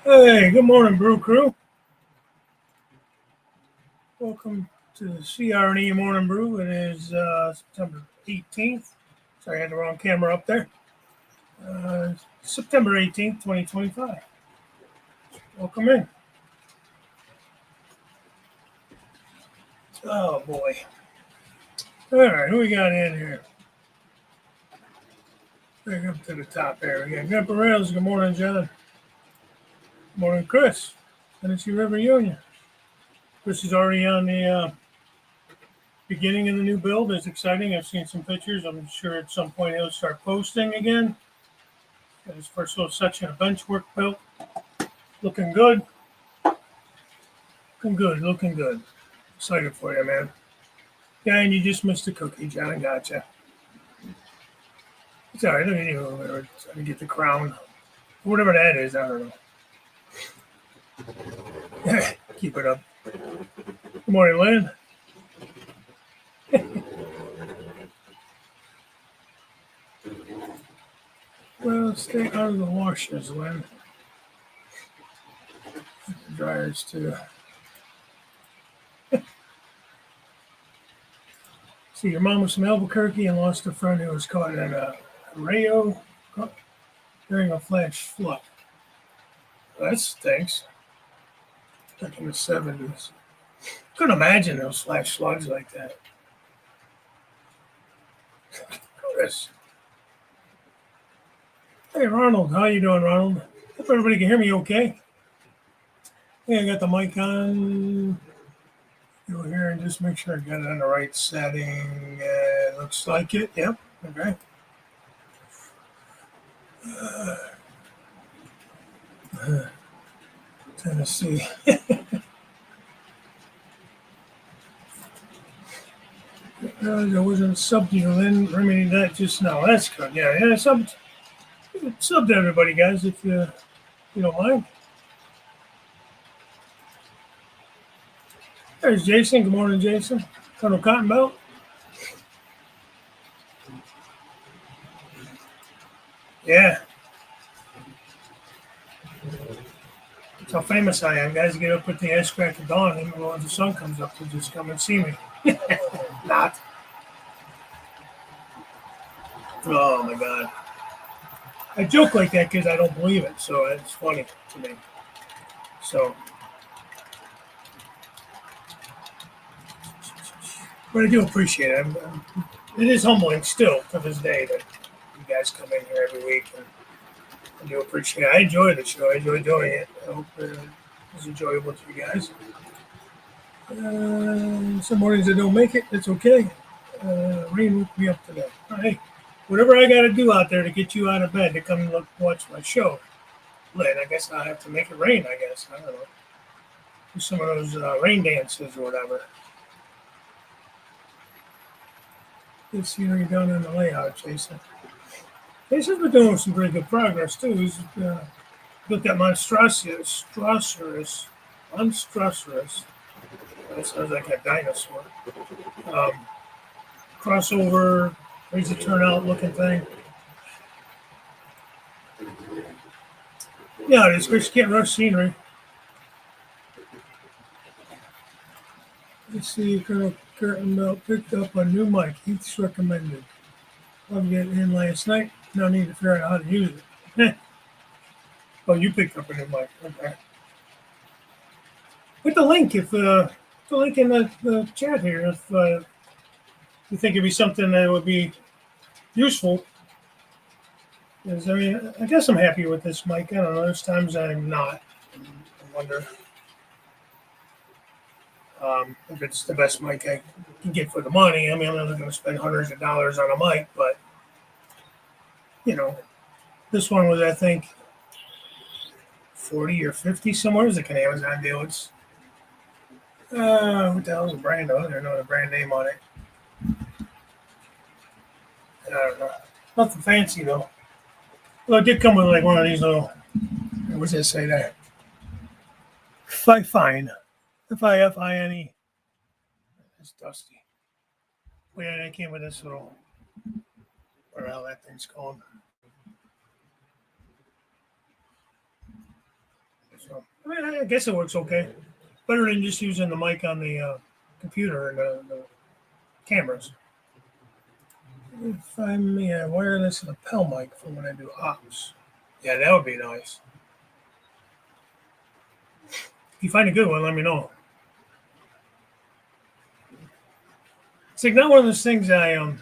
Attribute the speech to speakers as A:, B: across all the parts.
A: Hey, good morning, Brew Crew. Welcome to the CR&E Morning Brew. It is September 18th. Sorry, I had the wrong camera up there. September 18th, 2025. Welcome in. Oh, boy. All right, who we got in here? Back up to the top there. We got Grandpa Rails. Good morning, John. Good morning, Chris. Tennessee River Union. Chris is already on the beginning of the new build. It's exciting. I've seen some pictures. I'm sure at some point he'll start posting again. Got his first little section of bench work built. Looking good. Looking good. Looking good. Excited for you, man. Yeah, and you just missed a cookie, John. I gotcha. It's all right. Look at you. Trying to get the crown. Whatever that is, I don't know. Keep it up. Good morning, Lynn. Well, stay out of the washers, Lynn. The dryers, too. See, your mom was from Albuquerque and lost a friend who was caught in a Rayo during a flash flood. That stinks. Back in the 70s. Couldn't imagine those flash floods like that. Chris. Hey, Ronald. How you doing, Ronald? Hope everybody can hear me okay. Hey, I got the mic on. Go here and just make sure I got it on the right setting. Looks like it. Yep. Okay. Tennessee. There wasn't sub to you, Lynn. Remedy that just now. That's good. Yeah. Sub to everybody, guys, if you don't mind. There's Jason. Good morning, Jason. Colonel Cottonbelt. Yeah. That's how famous I am. Guys get up with the ass crack of dawn, and when the sun comes up, they just come and see me. Not. Oh my God. I joke like that because I don't believe it, so it's funny to me. So, but I do appreciate it. It is humbling still to this day that you guys come in here every week, and I do appreciate it. I enjoy the show. I enjoy doing it. I hope it's enjoyable to you guys. Some mornings I don't make it. It's okay. Rain woke me up today. Hey, whatever I got to do out there to get you out of bed to come look watch my show, Lynn, I guess I'll have to make it rain. I guess I don't know. Do some of those rain dances or whatever. Good scenery down in the layout, Jason. Jason's been doing some pretty good progress too. He's built that monstrossaurus. That sounds like a dinosaur. Um, Crossover, crazy turnout looking thing. Yeah, it is. Chris, you can't rush scenery. Let's see, Colonel Curtin Belt picked up a new mic. Heath's recommended. Plugged it in last night. No need to figure out how to use it. Oh, you picked up a new mic. Okay. Put the link the link in the chat here if you think it'd be something that would be useful. Because I mean, I guess I'm happy with this mic. I don't know. There's times I'm not. I wonder if it's the best mic I can get for the money. I mean, I'm not going to spend hundreds of dollars on a mic, but you know, this one was I think 40 or 50 somewhere. It's like an Amazon deal. It's what the hell is the brand on it? I don't know the brand name on it. I don't know. Nothing fancy though. Well, it did come with like one of these little. What's it say there? Fine. Fine. It's dusty. Well, yeah, it came with this little. What the hell that thing's called? So I mean, I guess it works okay. Better than just using the mic on the computer and the cameras. If I'm wireless lapel mic for when I do ops. Yeah, that would be nice. If you find a good one, let me know. It's like not one of those things I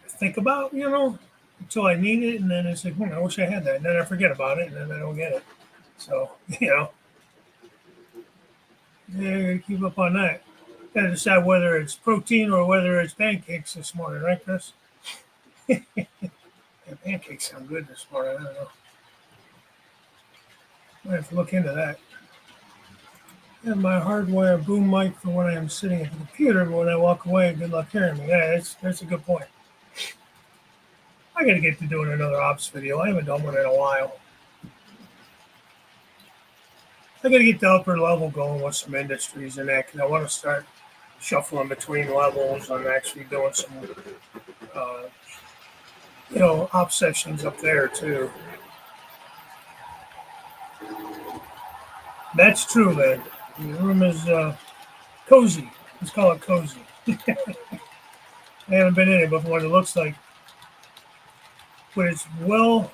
A: think about, until I need it, and then it's like, I wish I had that, and then I forget about it, and then I don't get it. So, yeah, gotta keep up on that. Gotta decide whether it's protein or whether it's pancakes this morning, right, Chris? Yeah, pancakes sound good this morning. I don't know. Might have to look into that. And my hardwire boom mic for when I'm sitting at the computer, but when I walk away, good luck hearing me. Yeah, that's a good point. I gotta get to doing another ops video. I haven't done one in a while. I gotta get the upper level going with some industries and that, because I want to start shuffling between levels. I'm actually doing some, uh, op sessions up there too. That's true, man. The room is cozy. Let's call it cozy. I haven't been in it before. What it looks like, but it's well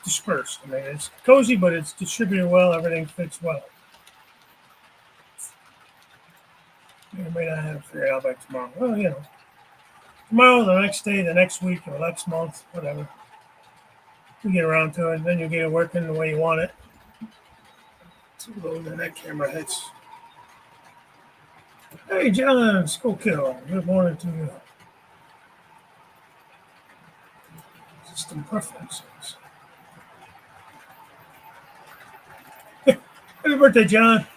A: dispersed. I mean, it's cozy, but it's distributed well. Everything fits well. I may not have to figure it out by tomorrow. Well, tomorrow, the next day, the next week, or next month, whatever. You get around to it, and then you get it working the way you want it. Too low than that camera hits. Hey, John, Skullkill. Good morning to you. System preferences. Happy birthday, John.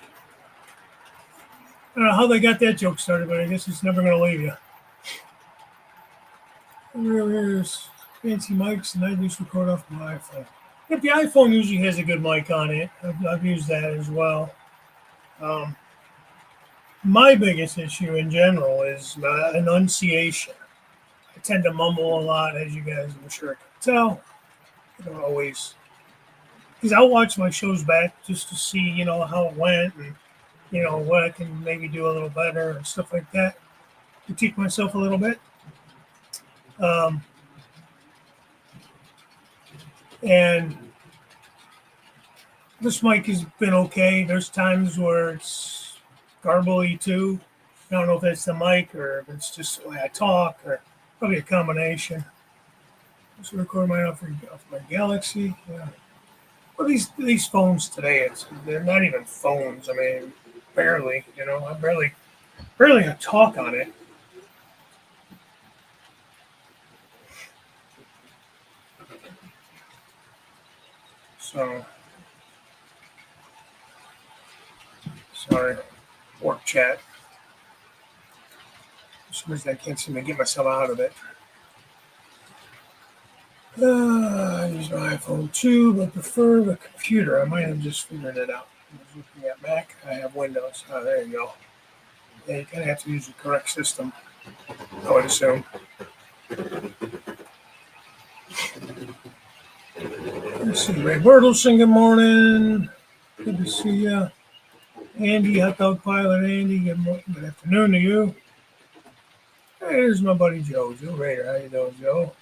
A: I don't know how they got that joke started, but I guess it's never going to leave you. Here's fancy mics, and I just record off my iPhone. Yep, the iPhone usually has a good mic on it. I've used that as well. My biggest issue in general is enunciation. I tend to mumble a lot, as you guys I'm sure can tell. I don't always, because I'll watch my shows back just to see, how it went and, what I can maybe do a little better and stuff like that. Critique myself a little bit. And this mic has been okay. There's times where it's garbly too. I don't know if it's the mic or if it's just the way I talk or probably a combination. Just record my off my Galaxy. Yeah. Well, these phones today, they're not even phones. I mean, barely. I barely talk on it. So, sorry, work chat. For some reason, I can't seem to get myself out of it. I use my iPhone too, but prefer the computer. I might have just figured it out. I was looking at Mac. I have Windows. Oh, there you go. Yeah, you kind of have to use the correct system, I would assume. Let's see. Ray Bertelson, good morning. Good to see you. Andy, hot dog pilot Andy, good afternoon to you. Hey, here's my buddy Joe Raider. How you doing, Joe?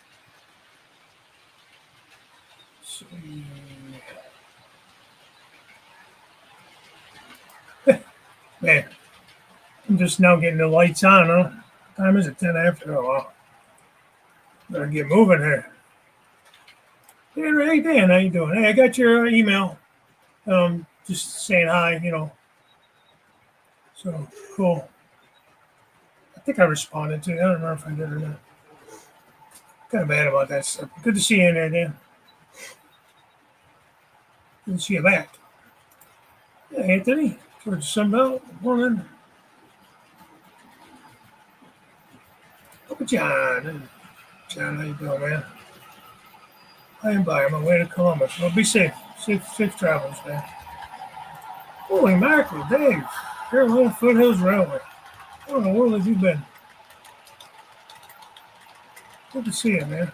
A: Let's see. Man, I'm just now getting the lights on, huh? What time is it? 10 after. Oh, wow. Better get moving here. Hey, Dan, how you doing? Hey, I got your email. Just saying hi, So, cool. I think I responded to it. I don't know if I did or not. Kind of bad about that stuff. Good to see you in there, Dan. Good to see you back. Yeah, Anthony, George Sunbelt. Good morning. Uncle John. John, how you doing, man? I am by on my way to Columbus. Well, be safe. Safe travels, man. Holy mackerel, Dave. Carolina Foothills Railway. Where in the world have you been? Good to see you, man.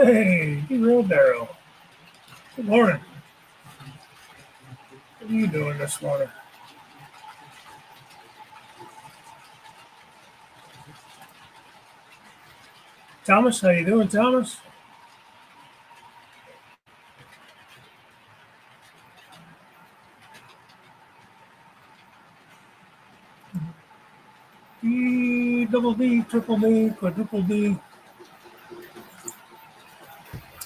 A: Hey, real Daryl. Good morning. What are you doing this morning? Thomas, how you doing, Thomas? D, double D, triple D, quadruple D.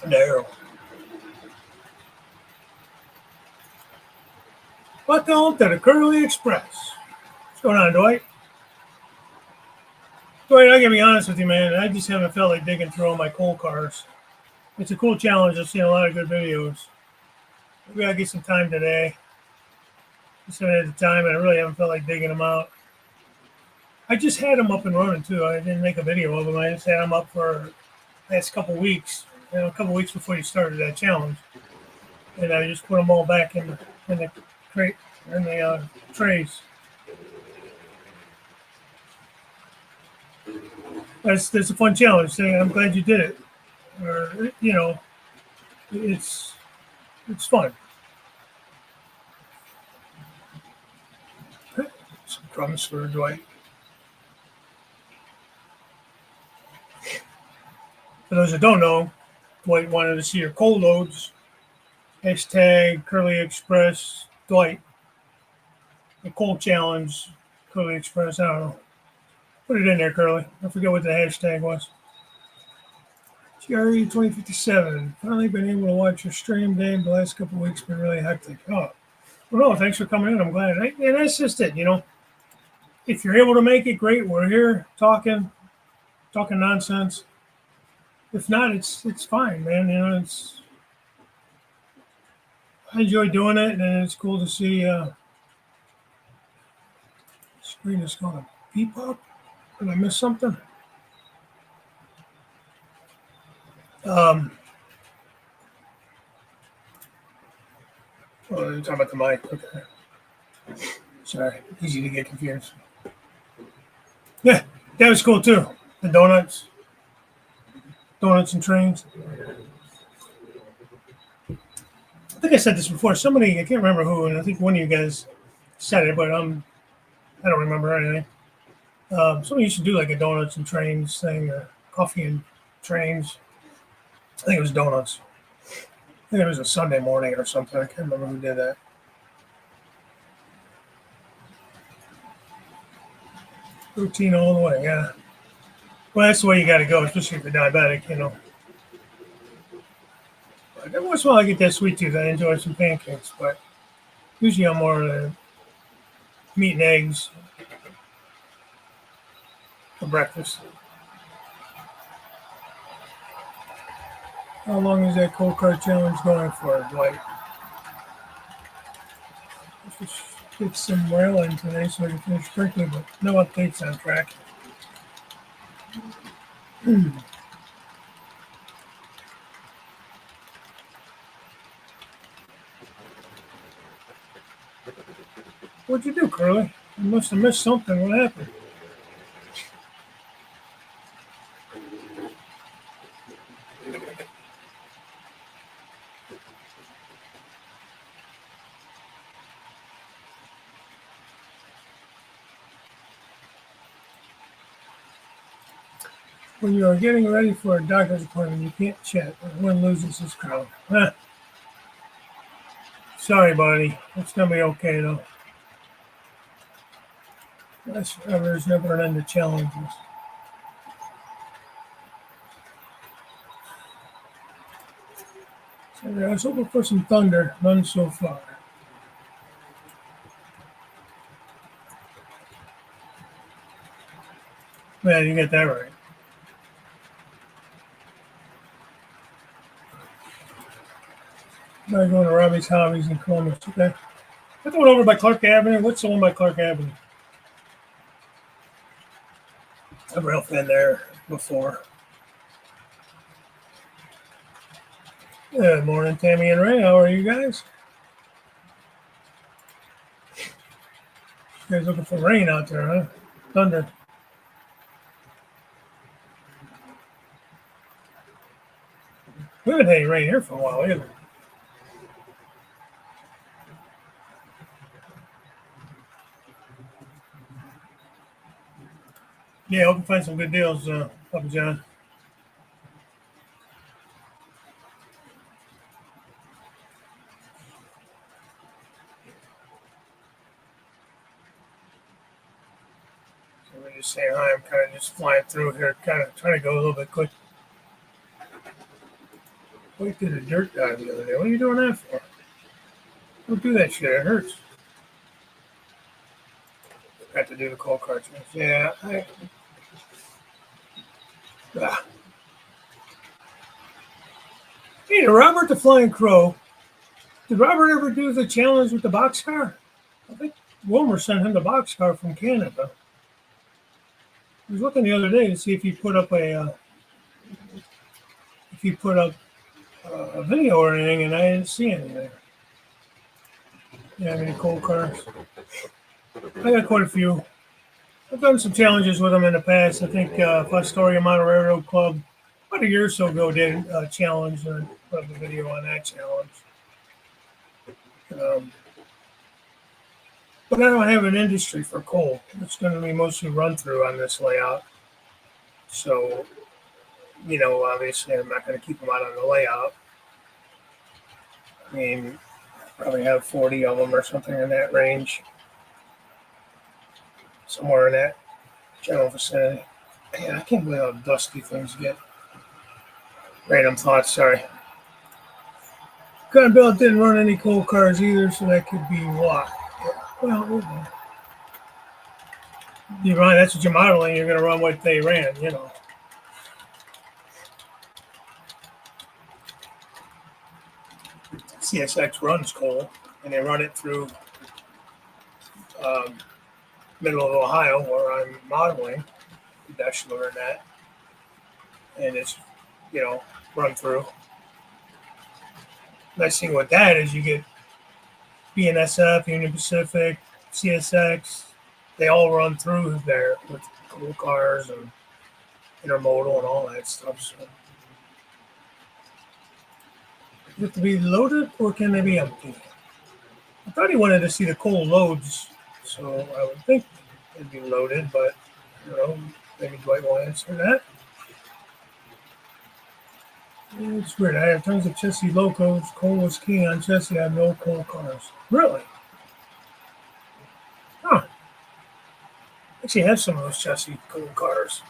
A: Daryl. Welcome to the Curly Express. What's going on, Dwight? Dwight, I gotta be honest with you, man. I just haven't felt like digging through all my coal cars. It's a cool challenge. I've seen a lot of good videos. Maybe I'll get some time today. Just haven't had the time, and I really haven't felt like digging them out. I just had them up and running too. I didn't make a video of them. I just had them up for the last couple weeks. A couple weeks before you started that challenge, and I just put them all back in the crate in the trays. That's a fun challenge. I'm glad you did it. Or it's fun. Some crumbs for Dwight. For those that don't know, Dwight wanted to see your coal loads. Hashtag Curly Express Dwight. The coal challenge Curly Express. I don't know. Put it in there, Curly. I forget what the hashtag was. CR&E 2057. Finally been able to watch your stream, Dave. The last couple of weeks been really hectic. Oh, well, no, thanks for coming in. I'm glad. And that's just it, If you're able to make it, great. We're here talking nonsense. If not, it's fine, man. I enjoy doing it, and it's cool to see. Screen is going to beep up. Did I miss something? Oh, you're talking about the mic. Okay. Sorry, easy to get confused. Yeah, that was cool too. The donuts and trains. I think I said this before. Somebody, I can't remember who, and I think one of you guys said it, but I don't remember anything. Somebody used to do like a donuts and trains thing, or coffee and trains. I think it was donuts. I think it was a Sunday morning or something. I can't remember who did that. Routine all the way, yeah. Well, that's the way you got to go, especially if you're diabetic, But every once in a while I get that sweet tooth. I enjoy some pancakes, but usually I'm more meat and eggs for breakfast. How long is that cold card challenge going for, Dwight? Let's just get some rail in today so I can finish quickly, but no updates on track. What'd you do, Curly? You must have missed something. What happened? When you are getting ready for a doctor's appointment, you can't chat. One loses his crown. Huh. Sorry, buddy. It's going to be okay, though. There's never an end to challenges. So I was hoping for some thunder. None so far. Man, you get that right. I'm going to Robbie's Hobbies in Columbus. Okay. I thought over by Clark Avenue. What's the one by Clark Avenue? I've been there before. Good morning, Tammy and Ray. How are you guys? You guys looking for rain out there, huh? Thunder. We haven't had any rain here for a while either. Yeah, hope you find some good deals, Papa John. So we're just saying hi. I'm kind of just flying through here, kind of trying to go a little bit quick. We did a dirt dive the other day. What are you doing that for? Don't do that shit. It hurts. Got to do the cold cartridge. Yeah. Ah. Hey, Robert the Flying Crow. Did Robert ever do the challenge with the boxcar? I think Wilmer sent him the boxcar from Canada. I was looking the other day to see if he put up a video or anything, and I didn't see anything. Yeah, any cold cars? I got quite a few. I've done some challenges with them in the past. I think Fostoria Mountain Railroad Club about a year or so ago did a challenge and put up a video on that challenge. But I don't have an industry for coal. It's going to be mostly run through on this layout. So, obviously I'm not going to keep them out on the layout. I mean, probably have 40 of them or something in that range. Somewhere in that general vicinity. Man, I can't believe how dusty things get. Random thoughts, sorry. Gun Belt didn't run any coal cars either, so that could be why. Well, you run, that's what you're modeling, you're going to run what they ran, CSX runs coal, and they run it through middle of Ohio, where I'm modeling, Deshler and that, and it's, run through. Nice thing with that is you get BNSF, Union Pacific, CSX, they all run through there with coal cars and intermodal and all that stuff. So, do it to be loaded or can they be empty? I thought he wanted to see the coal loads, so I would think it'd be loaded, but maybe Dwight will answer that. It's weird. I have tons of chassis locos. Coal was king on chassis. I have no coal cars. Really? Huh. Actually, I have some of those chassis coal cars.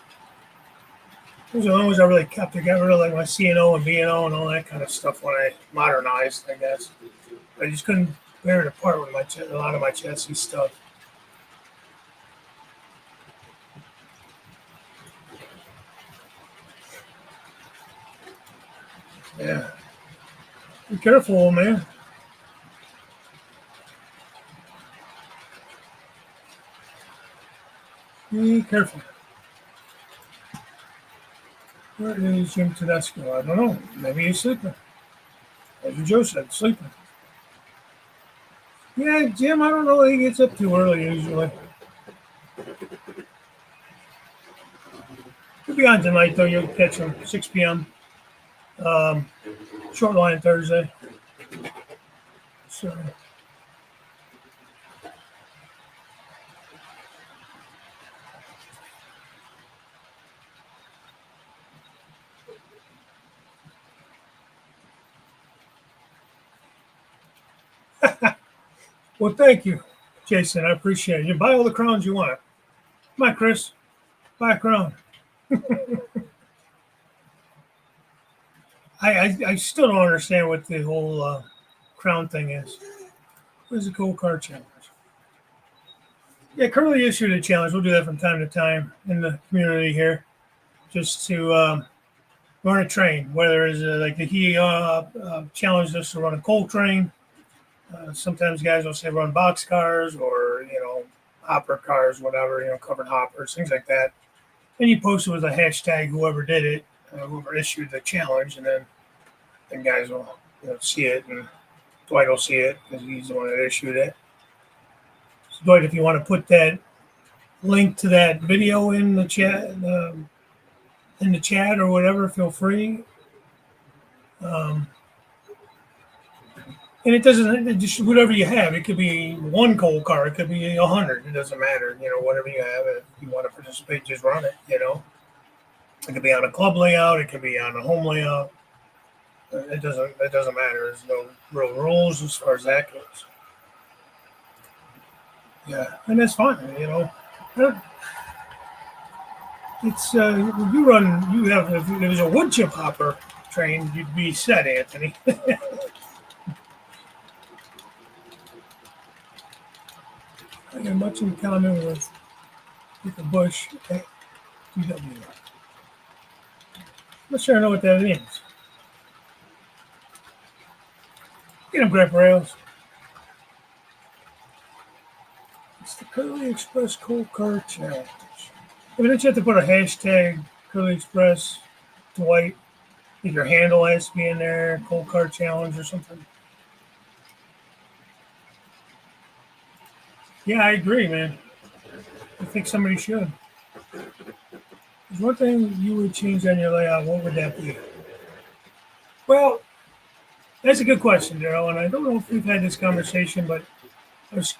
A: Those are the ones I really kept. I got rid of like my C&O and B&O and all that kind of stuff when I modernized, I guess. I just couldn't bear it apart with a lot of my chassis stuff. Yeah. Be careful, old man. Be careful. Where is Jim Tedesco? I don't know. Maybe he's sleeping. As Joe said, sleeping. Yeah, Jim, I don't know. He gets up too early usually. He'll be on tonight, though. You'll catch him 6 p.m. Short line Thursday. So. Well, thank you, Jason. I appreciate it. You buy all the crowns you want. Come on, Chris. Buy a crown. I still don't understand what the whole crown thing is. What is the cool car challenge? Yeah, Curly issued a challenge. We'll do that from time to time in the community here, just to run a train. Whether it's like he challenged us to run a coal train. Sometimes guys will say run box cars or hopper cars, whatever, covered hoppers, things like that. And you post it with a hashtag, whoever did it, whoever issued the challenge, and then guys will see it, and Dwight will see it because he's the one that issued it. So Dwight, if you want to put that link to that video in the chat, or whatever, feel free. Um, and it doesn't just whatever you have. It could be one cold car. It could be 100. It doesn't matter. Whatever you have. If you want to participate, just run it. It could be on a club layout. It could be on a home layout. It doesn't matter. There's no real rules as far as that goes. Yeah, and that's fine. It's you run. You have if there was a wood chip hopper train, you'd be set, Anthony. I got much in common with the Bush. Okay, GW. I'm not sure I know what that means. Get them, grab rails. It's the Curly Express Cold Car Challenge. I mean, don't you have to put a hashtag Curly Express Dwight? If your handle has to be in there, Cold Car Challenge or something. Yeah, I agree, man. I think somebody should. There's one thing you would change on your layout. What would that be? Well, that's a good question, Daryl. And I don't know if we've had this conversation, but I was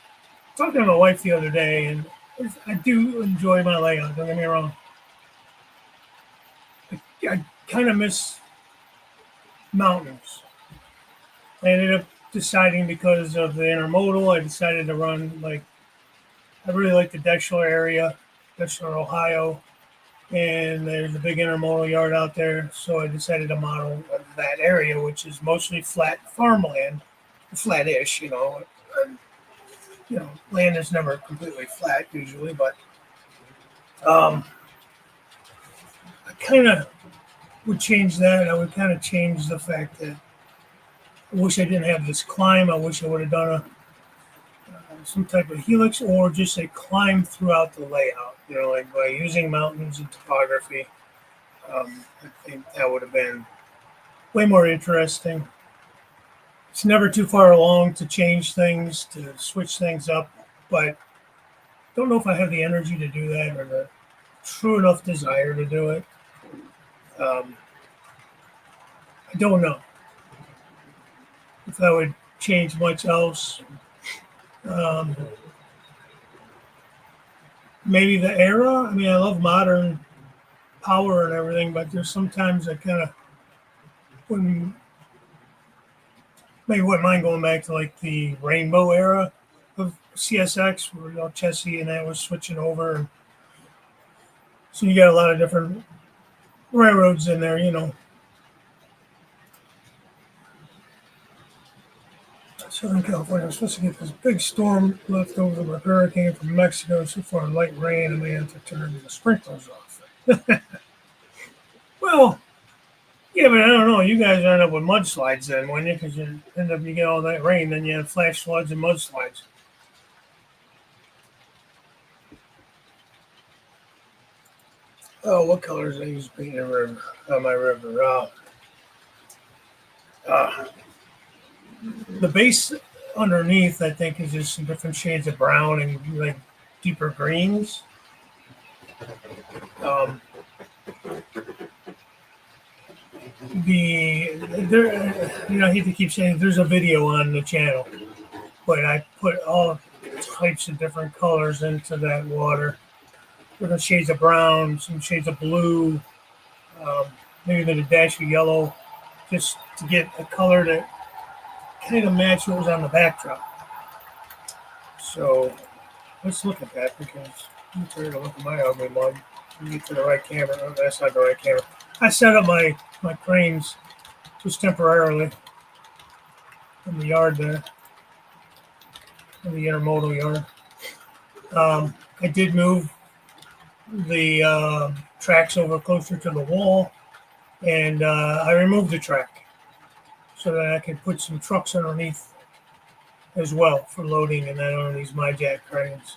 A: talking to my wife the other day, and I do enjoy my layout. Don't get me wrong. I kind of miss mountains. I ended up deciding because of the intermodal, I decided to run I really like the Deshler area, Deshler, Ohio, and there's a big intermodal yard out there. So I decided to model that area, which is mostly flat farmland, flat-ish. Land is never completely flat usually, but um, I kind of would change that. I would kind of change the fact that I wish I didn't have this climb. I wish I would have done some type of helix or just a climb throughout the layout. Like by using mountains and topography. I think that would have been way more interesting. It's never too far along to change things, to switch things up, but don't know if I have the energy to do that or the true enough desire to do it. Um, I don't know if that would change much else. Um, Maybe the era. I mean, I love modern power and everything, but there's sometimes I kind of wouldn't maybe wouldn't mind going back to like the rainbow era of CSX, where Chessie and that was switching over, and so you got a lot of different railroads in there. Southern California, I'm supposed to get this big storm left over with hurricane from Mexico. So far, light rain, I may have to turn the sprinklers off. Well, yeah, but I don't know. You guys end up with mudslides then, wouldn't you? Because you get all that rain, then you have flash floods and mudslides. Oh, what colors I use to paint a river? My river. The base underneath, I think, is just some different shades of brown and like deeper greens. Um, I hate to keep saying there's a video on the channel, but I put all types of different colors into that water. Different shades of brown, some shades of blue, maybe even a dash of yellow, just to get a color that kind of match what was on the backdrop. So let's look at that because I'm trying to look at my ugly mug. Get to the right camera. Oh, that's not the right camera. I set up my cranes just temporarily in the yard there, in the intermodal yard. I did move the tracks over closer to the wall, and I removed the track so that I could put some trucks underneath as well for loading, and then on these MyJack cranes.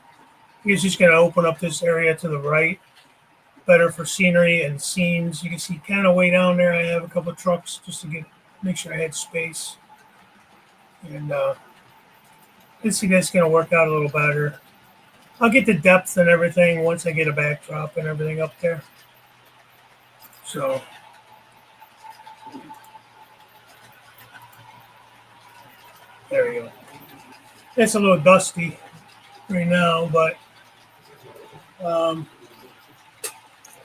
A: It's just going to open up this area to the right, better for scenery and scenes. You can see kind of way down there, I have a couple of trucks just to make sure I had space. And I think that's going to work out a little better. I'll get the depth and everything once I get a backdrop and everything up there. So There you go. It's a little dusty right now, but let's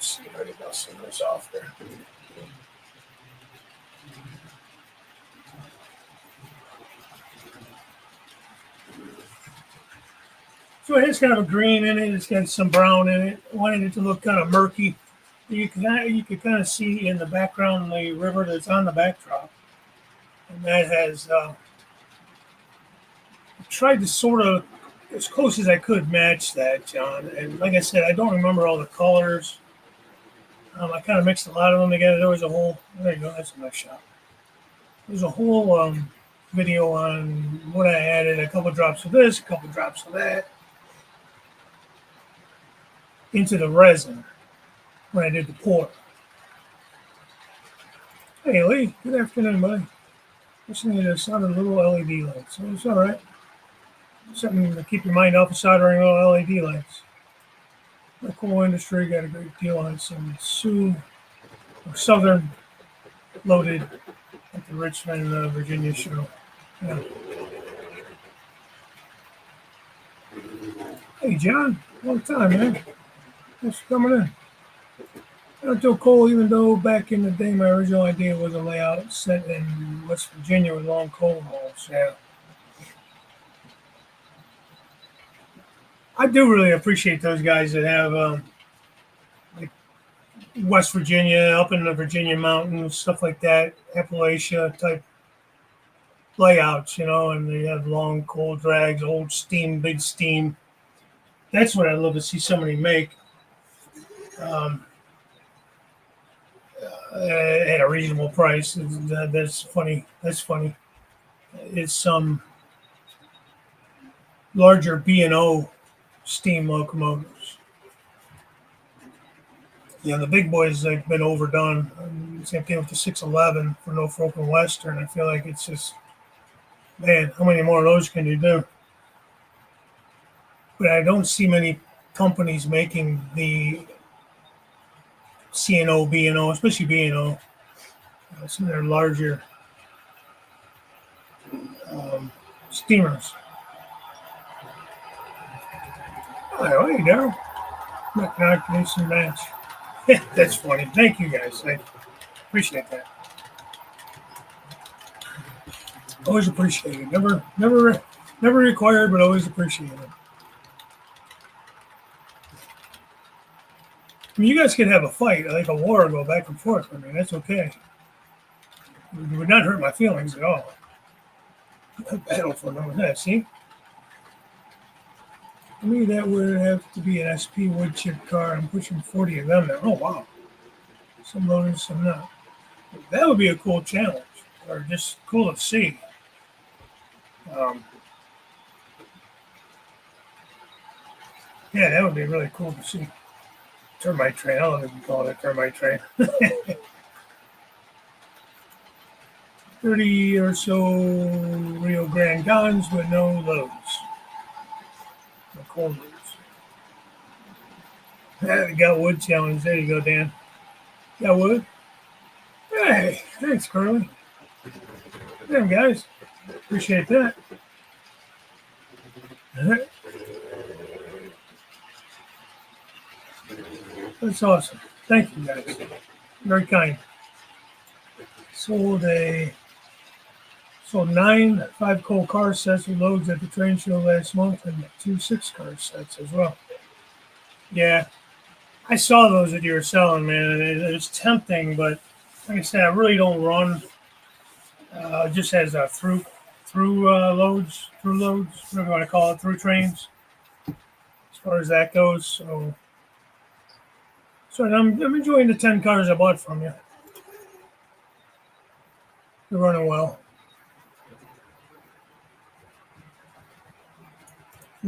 A: see if I can dust this off there. So it has kind of a green in it. It's got some brown in it. I wanted it to look kind of murky. You can kind of see in the background the river that's on the backdrop, and that has tried to sort of as close as I could match that, John. And like I said, I don't remember all the colors. I kind of mixed a lot of them together. There was a whole. There you go. That's a nice shot. There's a whole video on what I added. A couple drops of this, a couple drops of that into the resin when I did the pour. Hey Lee, good afternoon, buddy. Listening to the sound of little LED lights. So it's all right. Something to keep your mind off of soldering little LED lights. The coal industry got a great deal on some Southern loaded at the Richmond, Virginia show. Yeah. Hey John, long time, man. Thanks for coming in. I don't do coal, even though back in the day my original idea was a layout set in West Virginia with long coal hauls. Yeah. I do really appreciate those guys that have like West Virginia, up in the Virginia mountains, stuff like that, Appalachia type layouts, and they have long coal drags, old steam, big steam. That's what I'd love to see somebody make. At a reasonable price. That's funny. That's funny. It's some larger B&O steam locomotives. Yeah, the big boys have been overdone. Same thing with the 611 for Norfolk and Western. I feel like it's just, man, how many more of those can you do? But I don't see many companies making the C&O, B&O, especially B&O. Some of their larger steamers. Oh, hey, Daryl. Knock, match. That's funny. Thank you, guys. I appreciate that. Always appreciate it. Never required, but always appreciate it. I mean, you guys can have a fight, like a war, go back and forth. I mean, that's okay. It would not hurt my feelings at all. A battle for none of that, see? For me, that would have to be an SP wood chip car. I'm pushing 40 of them now. Oh, wow. Some loaders, some not. That would be a cool challenge, or just cool to see. Yeah, that would be really cool to see. Termite train. I don't know if you call it a termite train. 30 or so Rio Grande guns with no loads. No cold loads. We got wood challenge. There you go, Dan. Got wood? Hey, thanks, Curly. Damn, guys. Appreciate that. That's awesome. Thank you, guys. Very kind. Sold 9 5-coal car sets with loads at the train show last month, and 2 6-car sets as well. Yeah, I saw those that you were selling, man. And it's tempting, but like I said, I really don't run. Just as a through loads, whatever you want to call it, through trains. As far as that goes, so I'm enjoying the 10 cars I bought from you. They're running well.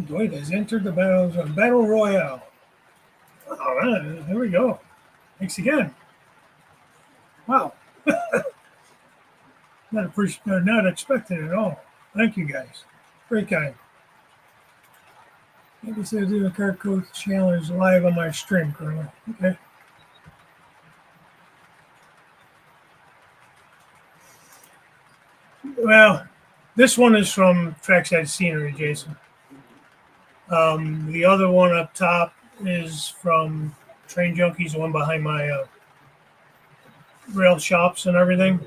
A: Dwight has entered the battle royale. Oh man, there we go. Thanks again. Wow. Not expected at all. Thank you guys. Very kind. Maybe said do a car coach challenge live on my stream, Colonel. Okay. Well, This one is from Trackside Scenery, Jason. The other one up top is from Train Junkies, the one behind my rail shops and everything.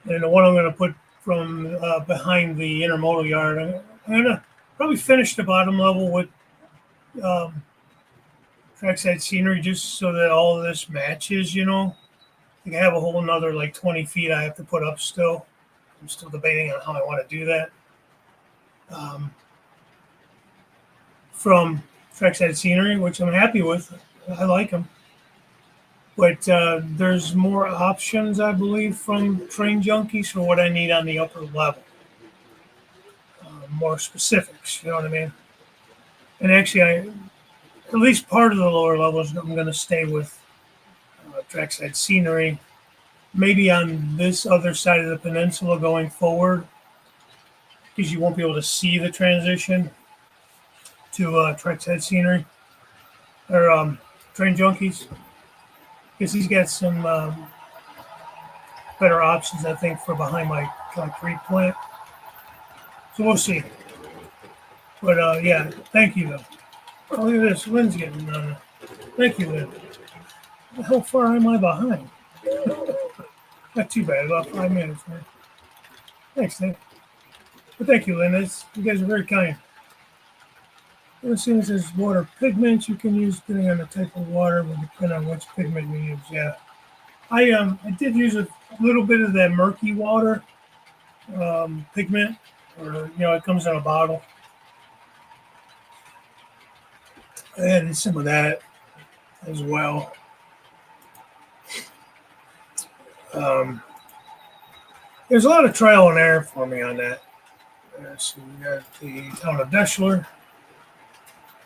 A: And the one I'm going to put from behind the intermodal yard, I'm going to probably finish the bottom level with um, Trackside Scenery just so that all of this matches, you know. I have a whole another like 20 feet I have to put up still. I'm still debating on how I want to do that. From Trackside Scenery, which I'm happy with. I like them. But there's more options, I believe, from Train Junkies for what I need on the upper level. More specifics, you know what I mean? And actually, at least part of the lower levels, I'm going to stay with Trackside Scenery. Maybe on this other side of the peninsula going forward, because you won't be able to see the transition to Trackside Scenery or Train Junkies, because he's got some better options, I think, for behind my concrete plant. So we'll see. But yeah, thank you though. Oh, look at this. Lynn's getting thank you, Lynn. How far am I behind? Not too bad, about 5 minutes, man. Thanks, Nick. But thank you, Lynn. You guys are very kind. As soon as there's water pigments you can use depending on the type of water, will depend on which pigment you use. Yeah. I did use a little bit of that murky water pigment, or it comes in a bottle. I added some of that as well. There's a lot of trial and error for me on that. So we got the town of Deschler.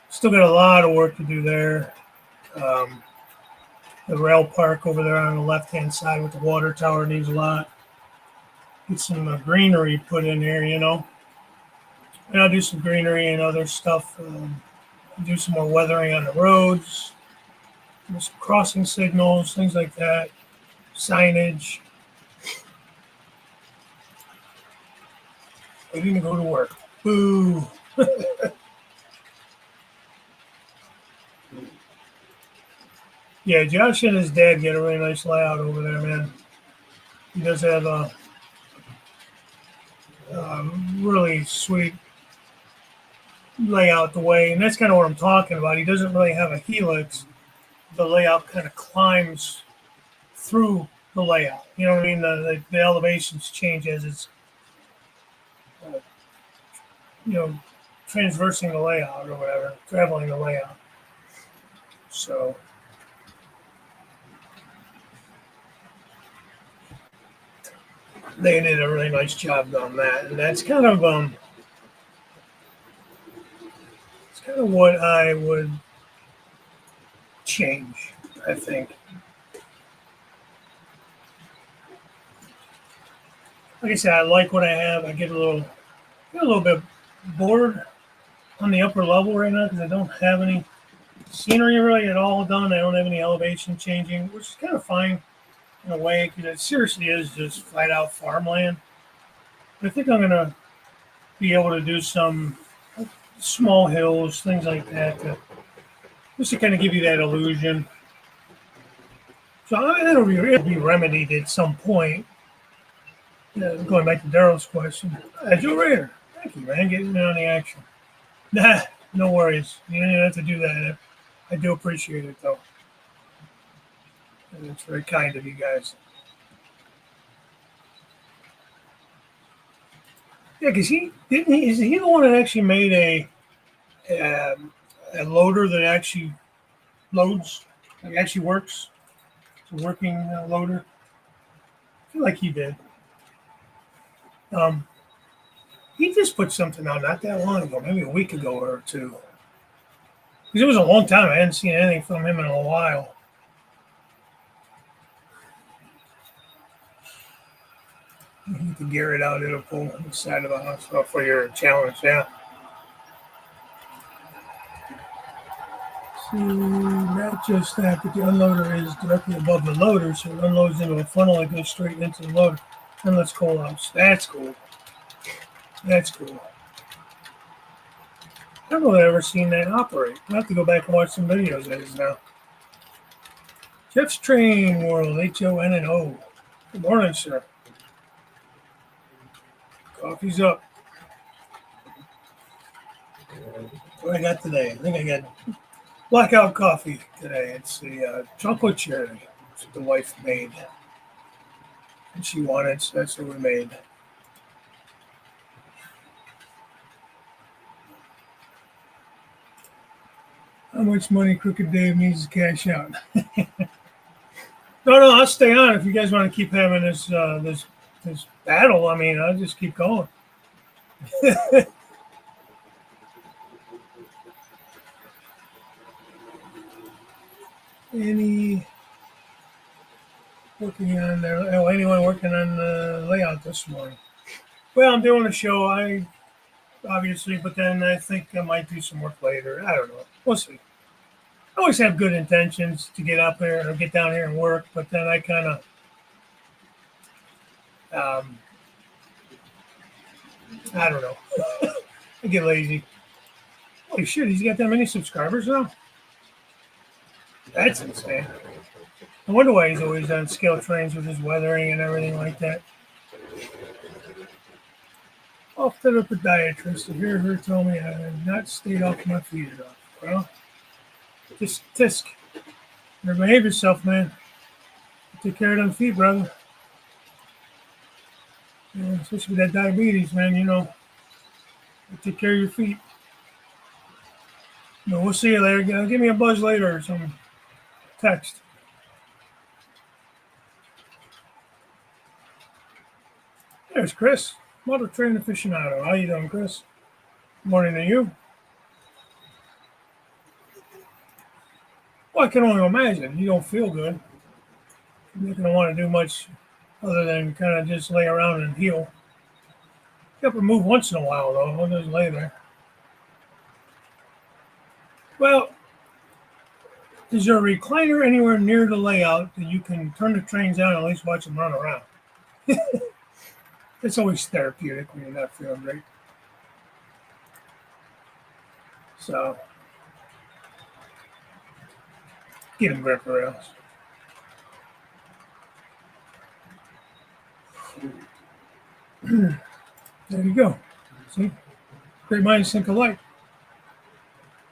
A: Still got a lot of work to do there. The rail park over there on the left-hand side with the water tower needs a lot. Get some greenery put in there, And I'll do some greenery and other stuff. Do some more weathering on the roads. Do some crossing signals, things like that. Signage. Waiting to go to work. Boo. Yeah, Josh and his dad get a really nice layout over there, man. He does have a really sweet layout the way, and that's kind of what I'm talking about. He doesn't really have a helix. The layout kind of climbs through the layout. You know what I mean? The elevations change as it's, transversing the layout or whatever, traveling the layout. So they did a really nice job on that, and that's kind of what I would change, I think. Like I said, I like what I have. I get a little bit bored on the upper level right now because I don't have any scenery really at all done. I don't have any elevation changing, which is kind of fine in a way because it seriously is just flat out farmland. But I think I'm going to be able to do some small hills, things like that, just to kind of give you that illusion. So it'll be remedied at some point. Going back to Daryl's question, Joe Raider, thank you, man, getting me on the action. Nah, no worries. You don't have to do that. I do appreciate it, though. And it's very kind of you guys. Yeah, because is he the one that actually made a loader that actually loads, like actually works? It's a working loader. I feel like he did. He just put something out not that long ago, maybe a week ago or two. Because it was a long time. I hadn't seen anything from him in a while. You can gear it out, it'll pull on the side of the house for your challenge, yeah. See, not just that, but the unloader is directly above the loader, so it unloads into a funnel that goes straight into the loader and lets coal out. That's cool. That's cool. I don't know if I've ever seen that operate. I'll have to go back and watch some videos of this now. Jeff's Train World, HONNO. Good morning, sir. Coffee's up. What I got today? I think I got blackout coffee today. It's the chocolate cherry. It's what the wife made. And she wanted, so that's what we made. How much money Crooked Dave needs to cash out? No, I'll stay on if you guys want to keep having this battle. I mean, I'll just keep going. Anyone working on the layout this morning? Well, I'm doing a show. Obviously, but then I think I might do some work later. I don't know. We'll see. I always have good intentions to get up there or get down here and work, but then I kind of, I don't know. I get lazy. Holy shit, he's got that many subscribers now? That's insane. I wonder why he's always on scale trains with his weathering and everything like that. I'll fit up a podiatrist to hear her tell me I have not stayed off my feet enough. Well, just tisk. Better behave yourself, man. Take care of them feet, brother. Yeah, especially with that diabetes, man, take care of your feet. We'll see you later. Give me a buzz later or some text. There's Chris, motor train aficionado. How you doing, Chris? Morning to you. Well, I can only imagine. You don't feel good. You're not going to want to do much other than kind of just lay around and heal. You have to move once in a while, though. Don't just lay there. Well, is there a recliner anywhere near the layout that you can turn the trains on and at least watch them run around? It's always therapeutic when you're not feeling great. So, get them grip rails. There you go. See? Great minds think alike.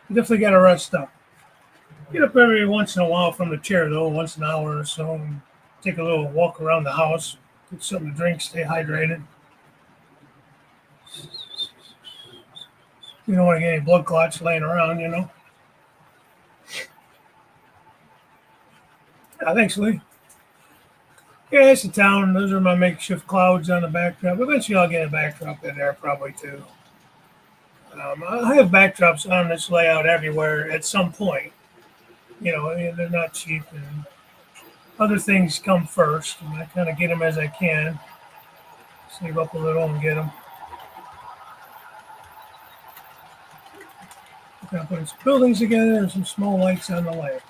A: You definitely got to rest up. Get up every once in a while from the chair, though, once an hour or so, and take a little walk around the house. Get something to drink, stay hydrated. You don't want to get any blood clots laying around, Thanks, Lee. Yeah, it's the town. Those are my makeshift clouds on the backdrop. Eventually, I'll get a backdrop in there, probably, too. I have backdrops on this layout everywhere at some point. They're not cheap, and other things come first, and I kind of get them as I can. Save up a little and get them. I'm putting some buildings together and some small lights on the layout.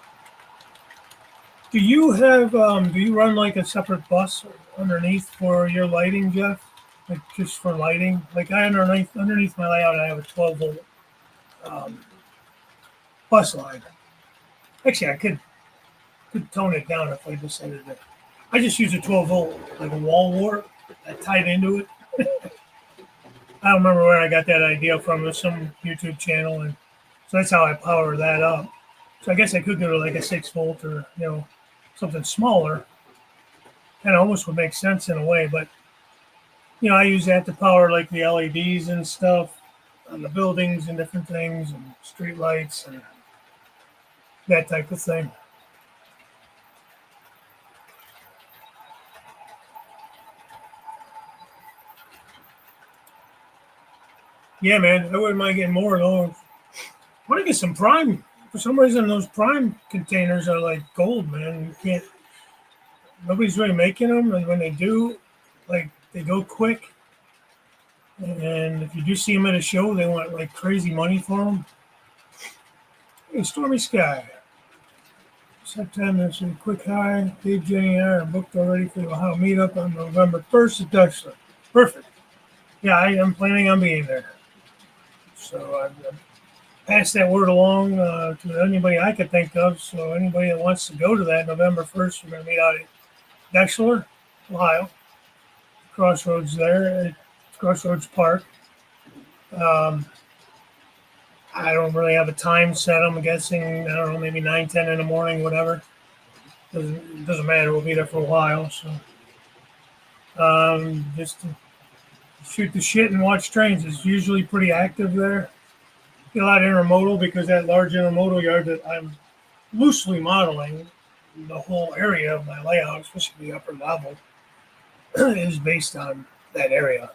A: Do you run like a separate bus underneath for your lighting, Jeff? Like just for lighting? Like underneath my layout, I have a 12-volt bus line. Actually, I could tone it down if I decided to. I just use a 12-volt, like a wall wart. I tied into it. I don't remember where I got that idea from. It was some YouTube channel, and so that's how I power that up. So I guess I could go to like a 6-volt or something smaller. Kind of almost would make sense in a way, but I use that to power like the LEDs and stuff on the buildings and different things and street lights and that type of thing. Yeah, man, I wouldn't mind getting more though. I want to get some Prime. For some reason, those Prime containers are like gold, man. Nobody's really making them, and when they do, like they go quick. And if you do see them at a show, they want like crazy money for them. Hey, Stormy Sky. September, there's a quick high. Dave, Jenny, and I are booked already for the Ohio meetup on November 1st at Dutchland. Perfect. Yeah, I am planning on being there. So I've passed that word along to anybody I could think of. So anybody that wants to go to that November 1st, we're going to meet out at Deshler, Ohio, Crossroads there at Crossroads Park. Um, I don't really have a time set. I'm guessing, I don't know, maybe 9, 10 in the morning, whatever. Doesn't matter. We'll be there for a while. So just to shoot the shit and watch trains. It's usually pretty active there. Get a lot of intermodal because that large intermodal yard that I'm loosely modeling, the whole area of my layout, especially the upper level, is based on that area.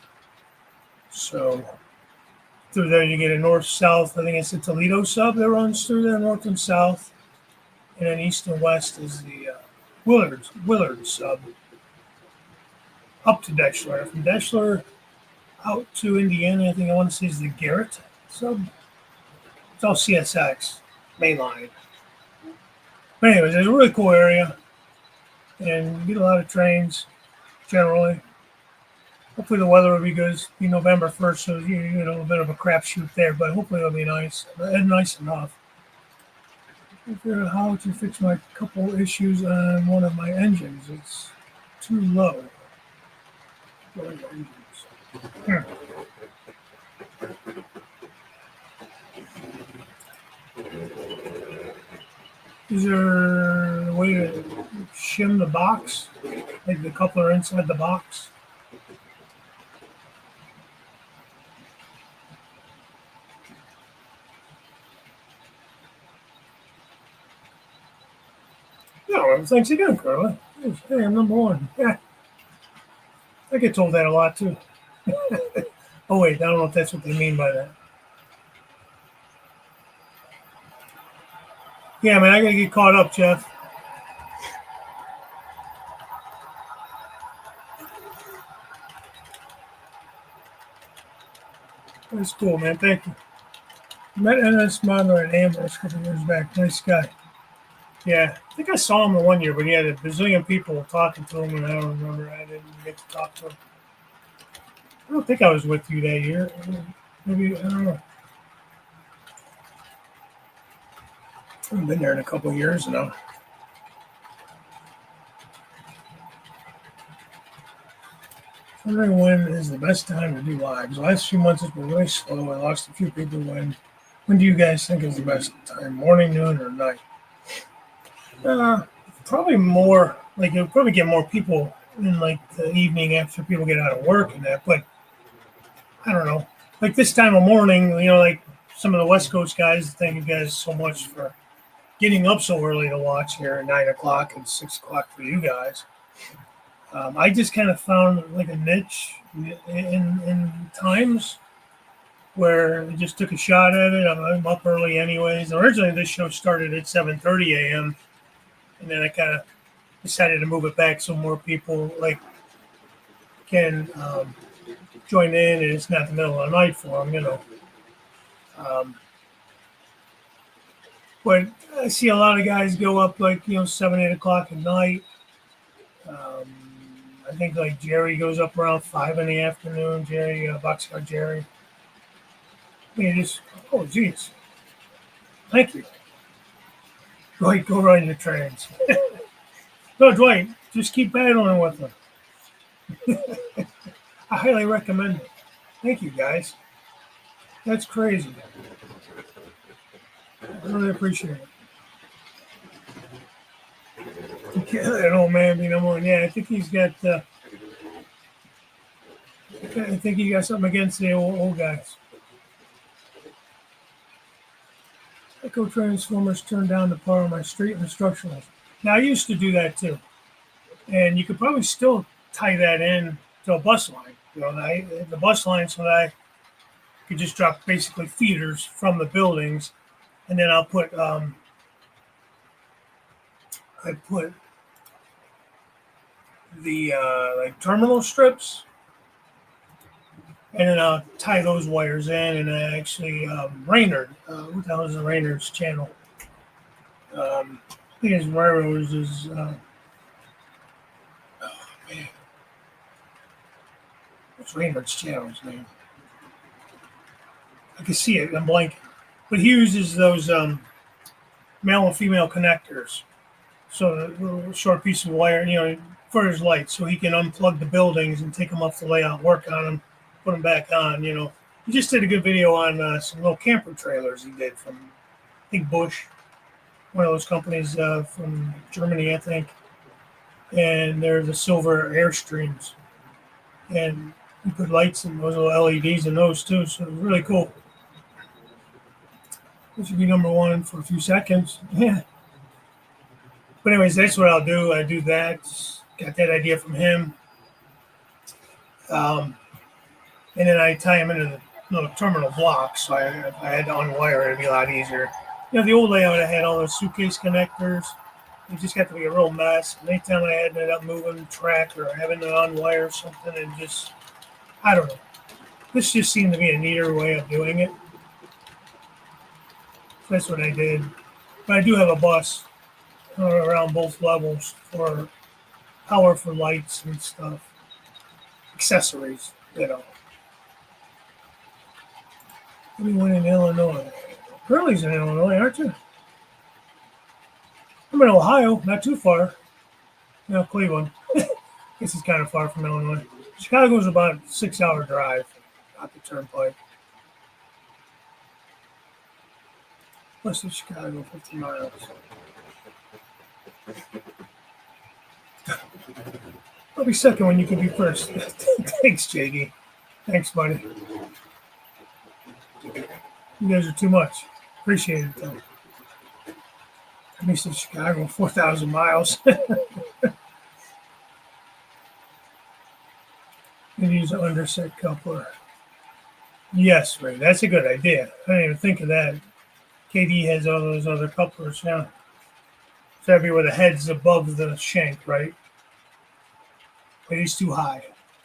A: So through there you get a north-south. I think it's the Toledo sub that runs through there, north and south, and then east and west is the Willard sub up to Deshler. From Deshler out to Indiana, I think I want to say is the Garrett sub. It's all CSX mainline. But anyways, it's a really cool area, and you get a lot of trains generally. Hopefully the weather will be good. It's be November 1st, so you know a bit of a crapshoot there, but hopefully it'll be nice and nice enough. I figured out how to fix my couple issues on one of my engines. It's too low. Here. Is there a way to shim the box? Like the coupler inside the box? No, thanks again, Carla. Hey, I'm number one. Yeah, I get told that a lot too. Oh wait, I don't know if that's what they mean by that. Yeah, man, I gotta get caught up, Jeff. That's cool, man. Thank you. Met NS Modeler at Amherst a couple years back. Nice guy. Yeah, I think I saw him one year, but he had a bazillion people talking to him, and I don't remember. I didn't get to talk to him. I don't think I was with you that year. Maybe, I don't know. I haven't been there in a couple of years now. I'm wondering when is the best time to do lives. The last few months has been really slow. I lost a few people. When do you guys think is the best time? Morning, noon, or night? Probably more. Like you'll probably get more people in like the evening after people get out of work and that. But I don't know. Like this time of morning, like some of the West Coast guys. Thank you guys so much for getting up so early to watch here at 9 o'clock and 6 o'clock for you guys. I just kind of found like a niche in times where I just took a shot at it. I'm up early anyways. Originally, this show started at 7:30 a.m. and then I kind of decided to move it back so more people like can join in, and it's not the middle of the night for them. But I see a lot of guys go up like 7, 8 o'clock at night. I think like Jerry goes up around 5 in the afternoon. Jerry, Boxcar Jerry. Oh, geez. Thank you. Dwight, go run your trains. No, Dwight, just keep battling with them. I highly recommend it. Thank you, guys. That's crazy. I really appreciate it. Yeah, that old man being number one. Yeah, I think he's got. I think he got something against the old guys. Echo transformers turned down the power on my street and instructionals. Now I used to do that too, and you could probably still tie that in to a bus line. The bus line, so that I could just drop basically feeders from the buildings, and then I'll put I put the like terminal strips, and then I'll tie those wires in, and I actually Raynard. What the hell is the Raynard's channel? I think his railroads is. Oh man, It's Raynard's channels, man. I can see it. I'm blanking. But he uses those male and female connectors. So a short piece of wire, for his lights, so he can unplug the buildings and take them off the layout, work on them, put them back on. He just did a good video on some little camper trailers he did from, I think, Bush, one of those companies from Germany, I think. And they're the silver Airstreams. And you put lights and those little LEDs in those too, so it's really cool. This should be number one for a few seconds. Yeah. But anyways, that's what I'll do. I do that. Got that idea from him. And then I tie them into the little terminal blocks. So I had to unwire it, it'd be a lot easier. The old layout, I had all those suitcase connectors. It just got to be a real mess. And anytime I ended up moving track or having to unwire something and just, I don't know. This just seemed to be a neater way of doing it. So that's what I did. But I do have a bus around both levels for power for lights and stuff. Accessories, Anyone in Illinois? Curly's in Illinois, aren't you? I'm in Ohio, not too far. Cleveland. Guess it's kind of far from Illinois. Chicago's about a 6-hour drive, not the turnpike. West of Chicago, 50 miles. I'll be second when you can be first. Thanks, JD. Thanks, buddy. You guys are too much. Appreciate it, though. I'm east of Chicago, 4,000 miles. And use an underset coupler. Yes, Ray, that's a good idea. I didn't even think of that. KD has all those other couplers now. So that'd be where the head's above the shank, right? But he's too high.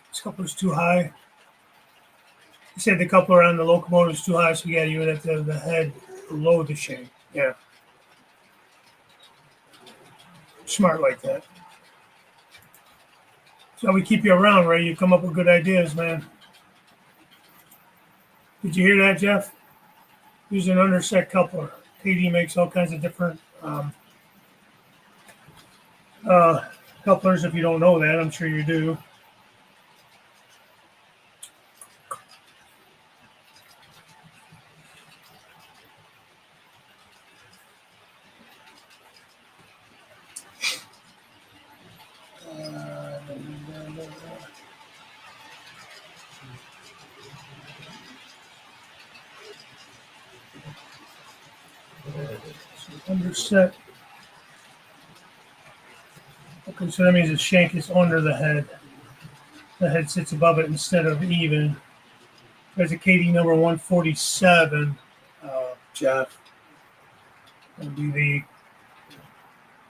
A: This coupler's too high. He said the coupler on the locomotive is too high, so yeah, you would have to have the head below the shank. Yeah. Smart like that. So we keep you around, Ray. You come up with good ideas, man. Did you hear that, Jeff? Use an underset coupler. KD makes all kinds of different couplers. If you don't know that, I'm sure you do. Underset. Okay, so that means the shank is under the head. The head sits above it instead of even. There's a KD number 147, Jeff. That'll be the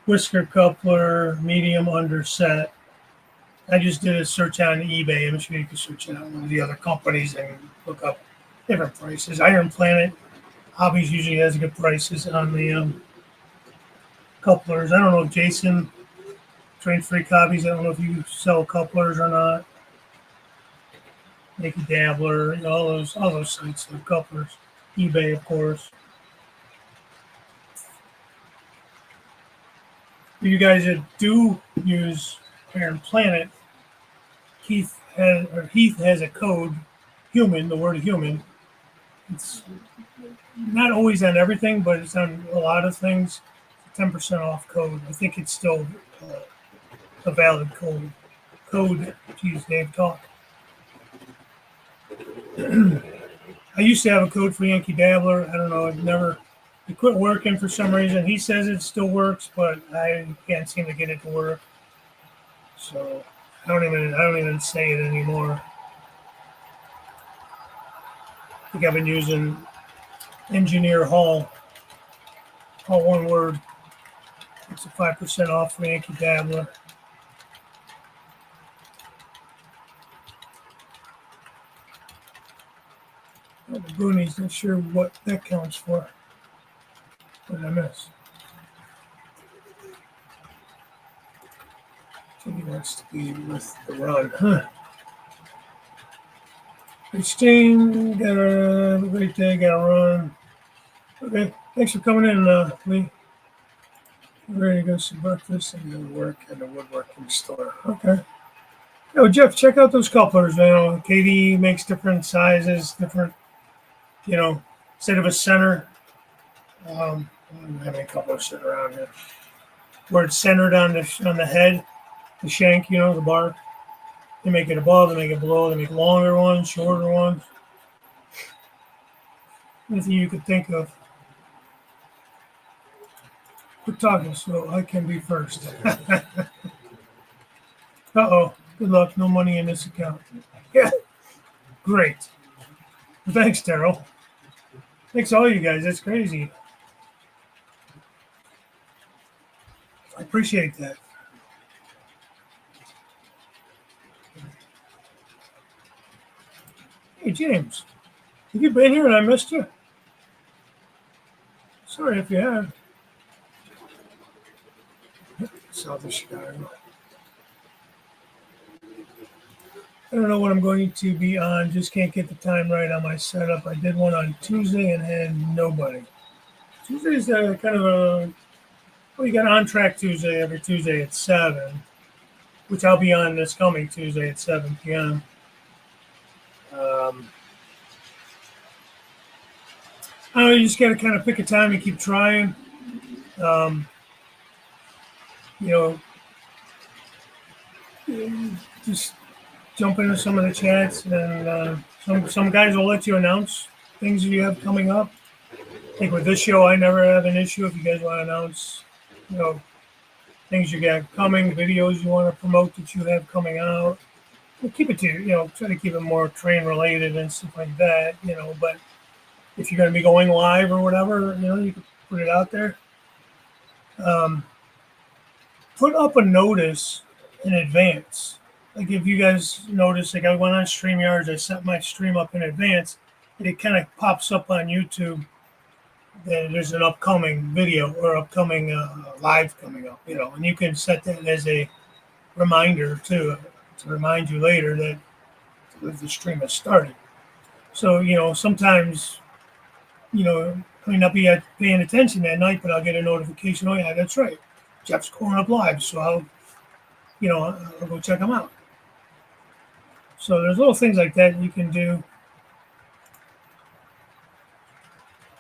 A: whisker coupler, medium underset. I just did a search on eBay. I'm sure you can search it on one of the other companies and look up different prices. Iron Planet Hobbies usually has good prices on the couplers. I don't know if Jason, Train Freak Hobbies, I don't know if you sell couplers or not. Make a Dabbler, all those sites have couplers. eBay, of course. You guys that do use Iron Planet, Heath has a code, human, the word human. It's not always on everything, but it's on a lot of things. 10% off code. I think it's still a valid code. Geez, Dave, talk. I used to have a code for Yankee Dabbler. I don't know. It quit working for some reason. He says it still works, but I can't seem to get it to work. So I don't even say it anymore. I think I've been using Engineer Hall. All one word. It's a 5% off for Yankee Dabbler. Well, the Boonies, not sure what that counts for. What did I miss? So he wants to be with the run, huh? Christine, got a great day, got to run. Okay, thanks for coming in, Lee. Ready to go some breakfast and then work at the woodworking store. Okay. Oh, Jeff, check out those couplers, man. Katie makes different sizes, different, you know, instead of a center. I don't have any couplers sitting around here where it's centered on the head, the shank, the bar. They make it above, they make it below, they make longer ones, shorter ones. Anything you could think of. Quit talking so I can be first. Uh-oh. Good luck. No money in this account. Yeah. Great. Well, thanks, Daryl. Thanks all you guys. That's crazy. I appreciate that. Hey, James. Have you been here and I missed you? Sorry if you have. South of Chicago. I don't know what I'm going to be on. Just can't get the time right on my setup. I did one on Tuesday and had nobody. Tuesday's kind of a. Well, you got On Track Tuesday every Tuesday at 7, which I'll be on this coming Tuesday at 7 p.m. I don't know, you just got to kind of pick a time and keep trying. Um, you know, just jump into some of the chats, and some guys will let you announce things you have coming up. I think with this show, I never have an issue. If you guys want to announce, you know, things you got coming, videos you want to promote that you have coming out, we'll keep it to try to keep it more train related and stuff like that. But if you're going to be going live or whatever, you can put it out there. Put up a notice in advance. Like if you guys notice, like I went on StreamYards, I set my stream up in advance, and it kind of pops up on YouTube that there's an upcoming video or upcoming live coming up, and you can set that as a reminder to remind you later that the stream has started. So, sometimes, I may not be paying attention that night, but I'll get a notification. Oh yeah, that's right. Jeff's going up live. So I'll go check him out. So there's little things like that you can do.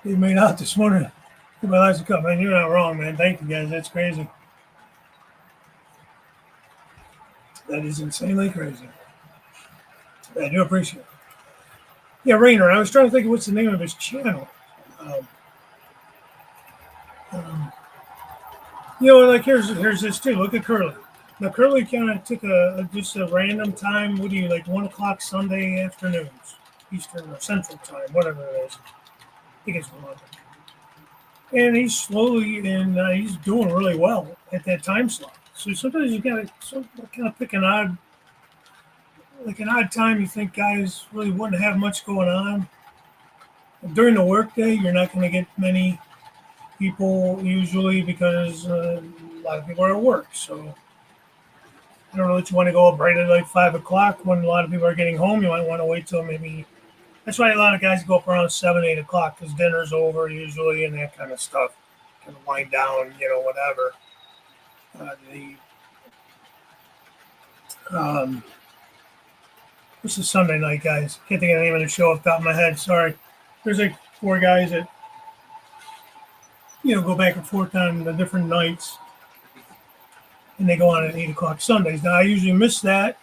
A: They made out this morning. My last cup, man. You're not wrong, man. Thank you guys. That's crazy. That is insanely crazy. I do appreciate it. Yeah, Rainer. I was trying to think of what's the name of his channel. Like here's this too. Look at Curly. Now Curly kind of took just a random time. What do you like? 1:00 Sunday afternoons, Eastern or Central time, whatever it is. I think it's 1. And he's slowly and he's doing really well at that time slot. So sometimes you gotta kind of pick an odd time. You think guys really wouldn't have much going on during the workday. You're not going to get many people usually because a lot of people are at work. So I don't know that you want to go up right at like 5:00 when a lot of people are getting home. You might want to wait till maybe. That's why a lot of guys go up around 7, 8:00 because dinner's over usually and that kind of stuff. Kind of wind down, whatever. This is Sunday night, guys. Can't think of the name of the show off the top of my head. Sorry. There's like 4 guys that go back and forth on the different nights, and they go on at 8:00 Sundays. Now I usually miss that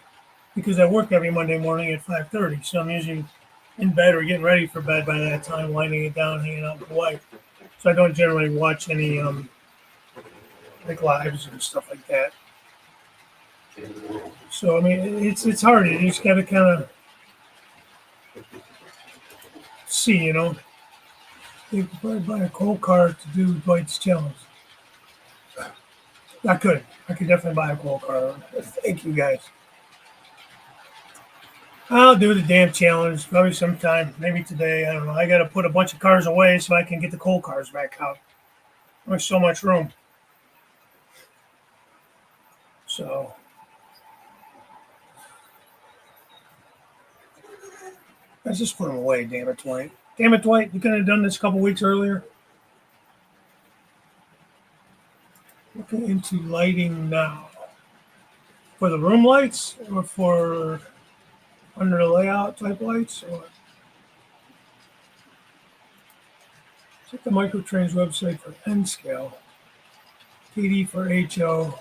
A: because I work every Monday morning at 5:30, so I'm usually in bed or getting ready for bed by that time, winding it down, hanging out with the wife. So I don't generally watch any like lives and stuff like that. So I mean, it's hard. You just got to kind of see, You could probably buy a cold card to do Dwight's challenge. I could definitely buy a cold card. Thank you guys. I'll do the damn challenge probably sometime, maybe today. I don't know. I got to put a bunch of cars away so I can get the cold cars back out. There's so much room. So Let's just put them away, damn it, Dwight. Damn it, Dwight, you couldn't have done this a couple weeks earlier. Looking into lighting now. For the room lights or for under the layout type lights? Or check the Microtrains website for N scale. KD for HO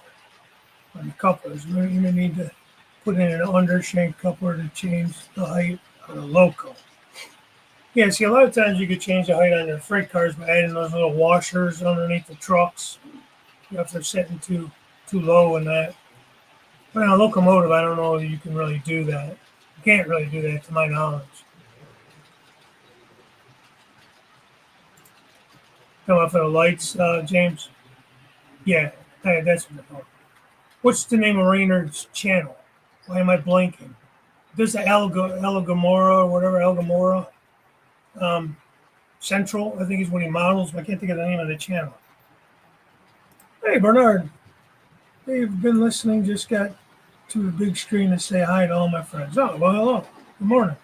A: on the couplers. You may need to put in an undershank coupler to change the height on the loco. Yeah, see, a lot of times you could change the height on your freight cars by adding those little washers underneath the trucks. You know, if they're setting too low in that. But on a locomotive, I don't know if you can really do that. You can't really do that, to my knowledge. Come up for the lights, James? Yeah, that's what they're called. What's the name of Raynard's channel? Why am I blanking? There's the Gamora or whatever, Gamora. Central, I think is what he models, but I can't think of the name of the channel. Hey, Bernard. They've been listening, just got to the big screen to say hi to all my friends. Oh, well, hello. Good morning.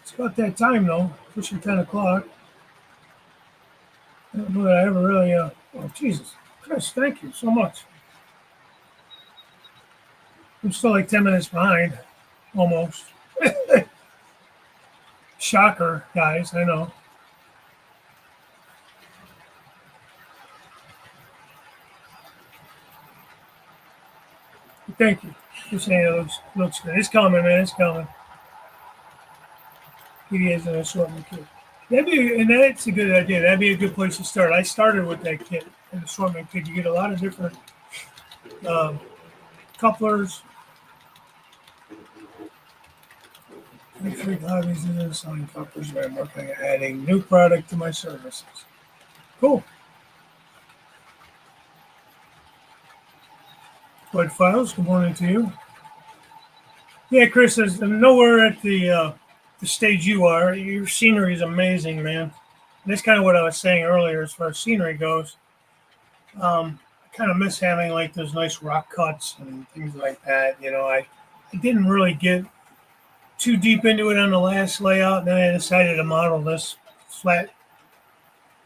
A: It's about that time, though, pushing 10 o'clock. I don't know that I ever really, oh, Jesus. Chris, thank you so much. I'm still like 10 minutes behind, almost. Shocker, guys, I know. Thank you for saying it looks good. It's coming, man. It's coming. PD has an assortment kit. And that's a good idea. That'd be a good place to start. I started with that kit, an assortment kit. You get a lot of different couplers. Free hobbies and selling couplers. I'm working on adding new product to my services. Cool. Bud Files, good morning to you. Yeah, Chris, there's nowhere at the stage you are. Your scenery is amazing, man. And that's kind of what I was saying earlier as far as scenery goes. I kind of miss having like those nice rock cuts and things like that. You know, I didn't really get too deep into it on the last layout, and then I decided to model this flat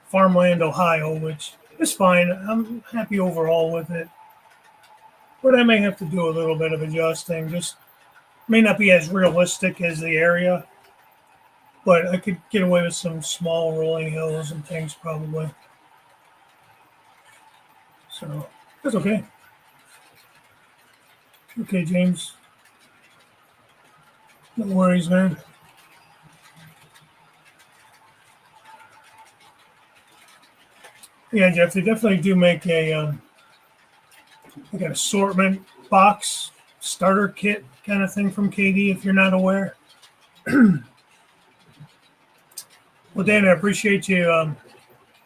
A: farmland Ohio, which is fine. I'm happy overall with it. But I may have to do a little bit of adjusting. Just may not be as realistic as the area, but I could get away with some small rolling hills and things probably. So that's okay. Okay, James. No worries, man. Yeah, Jeff, they definitely do make like an assortment box starter kit kind of thing from KD if you're not aware. Well, Dan, I appreciate you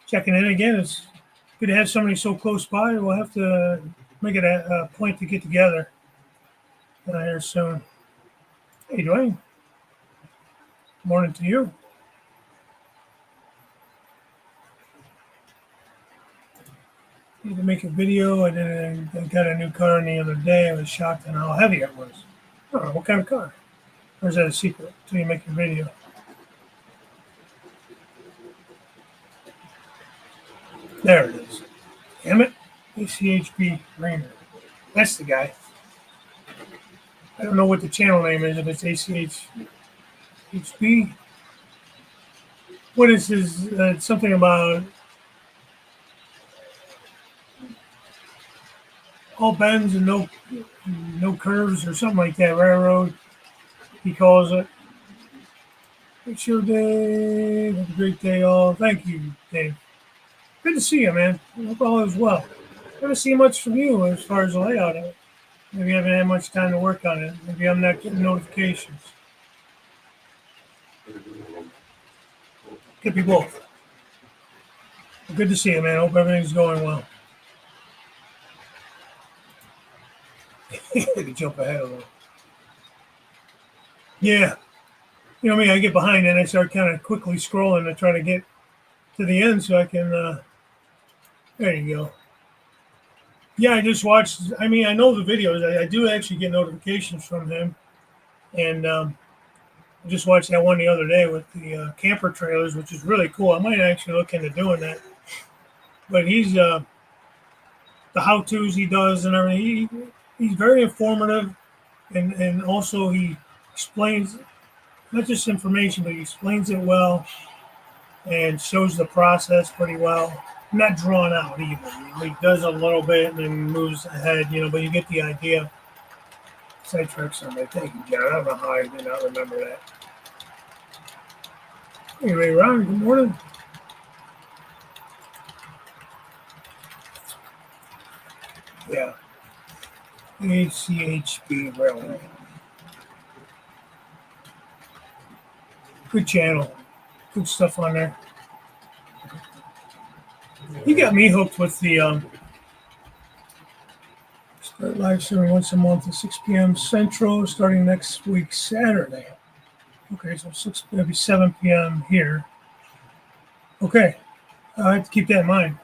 A: checking in again. It's good to have somebody so close by. We'll have to make it a point to get together here soon. Hey, Dwayne. Morning to you. Need to make a video. I got a new car the other day. I was shocked at how heavy it was. I don't know, what kind of car? Or is that a secret until you make your video? There it is. Damn it. ACHB Rainer. That's the guy. I don't know what the channel name is, if it's ACHB. What is his, something about all bends and no curves or something like that, railroad, he calls it. It's your day. Have a great day, all. Thank you, Dave. Good to see you, man. I hope all is well. I haven't seen much from you as far as the layout of it. Maybe you haven't had much time to work on it. Maybe I'm not getting notifications. Could be both. Well, good to see you, man. I hope everything's going well. To jump ahead a little. Yeah. You know me, I get behind and I start kind of quickly scrolling to try to get to the end so I can, there you go. Yeah, I just watched, I mean, I know the videos. I do actually get notifications from him. And I just watched that one the other day with the camper trailers, which is really cool. I might actually look into doing that. But he's the how tos he does and everything. He's very informative, and also he explains not just information, but he explains it well and shows the process pretty well. Not drawn out either. He does a little bit and then moves ahead, but you get the idea. Sidetrack somebody. Thank you, John. I don't know how I did not remember that. Hey, Ray Ron, good morning. Yeah. ACHB Railway. Good channel. Good stuff on there. He got me hooked with the start live streaming once a month at 6 p.m. Central, starting next week, Saturday. Okay, so maybe 7 p.m. here. Okay, I have to keep that in mind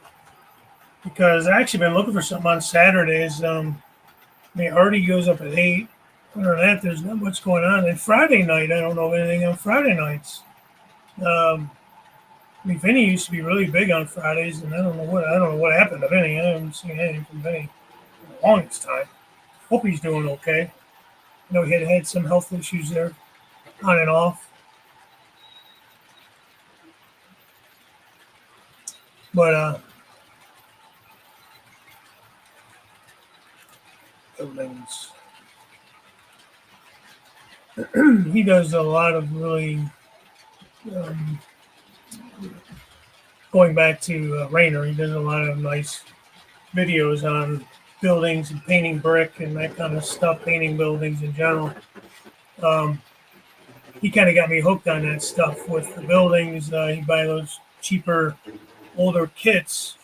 A: because I actually been looking for something on Saturdays. Artie goes up at 8. Other than that, there's not much going on. And Friday night, I don't know anything on Friday nights. Vinny used to be really big on Fridays, and I don't know what happened to Vinny. I haven't seen anything from Vinny in the longest time. Hope he's doing okay. I know he had some health issues there, on and off. But he does a lot of really going back to Rainer. He does a lot of nice videos on buildings and painting brick and that kind of stuff, painting buildings in general. He kind of got me hooked on that stuff with the buildings. He'd buy those cheaper, older kits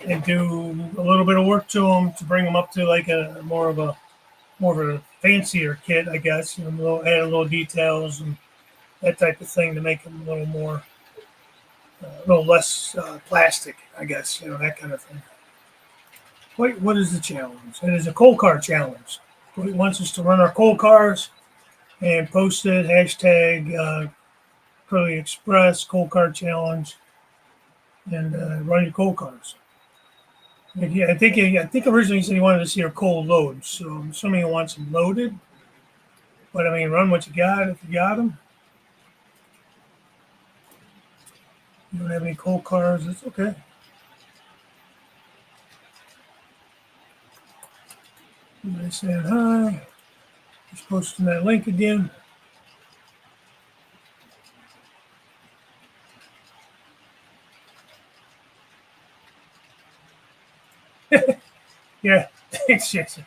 A: and do a little bit of work to them to bring them up to like a more of a fancier kit, I guess. Add a little details and that type of thing to make them a little more, a little less plastic, I guess. That kind of thing. What is the challenge? It is a coal car challenge. He wants us to run our coal cars and post it, hashtag Curly Express coal car challenge, and run your coal cars. Yeah, I think originally he said he wanted to see our coal loads, so I'm assuming he wants them loaded. But I mean, run what you got if you got them. You don't have any coal cars, it's okay. Everybody saying hi. Just posting that link again. Yeah, thanks, Jason.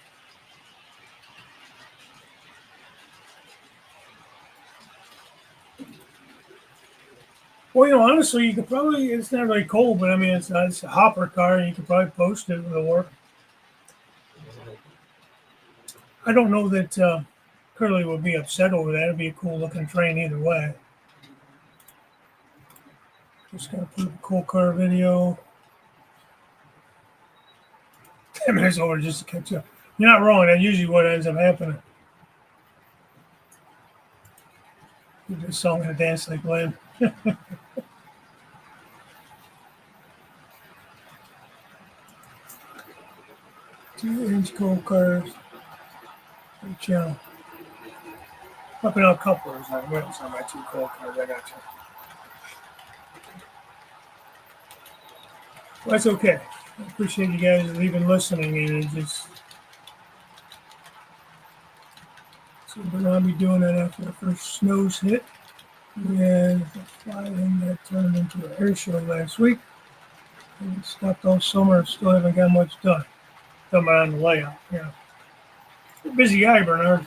A: Well, honestly, you could probably, it's not really cold, but I mean, it's a hopper car, and you could probably post it, it'll work. I don't know that Curly would be upset over that. It'd be a cool looking train either way. Just gonna put a cool car video. 10 minutes over just to catch up. You're not wrong. That's usually what ends up happening. You just song and dance like Glenn. 2-inch cold cars. Channel. Popping out couplers. I'm waiting on my 2 cold cars. I got you. Well, that's okay. I appreciate you guys even listening, and it just. So we're gonna be doing that after the first snows hit. We had a fly-in that turned into an air show last week. And it stopped all summer. Still haven't got much done. Coming on the layout. Yeah. Busy guy, Bernard.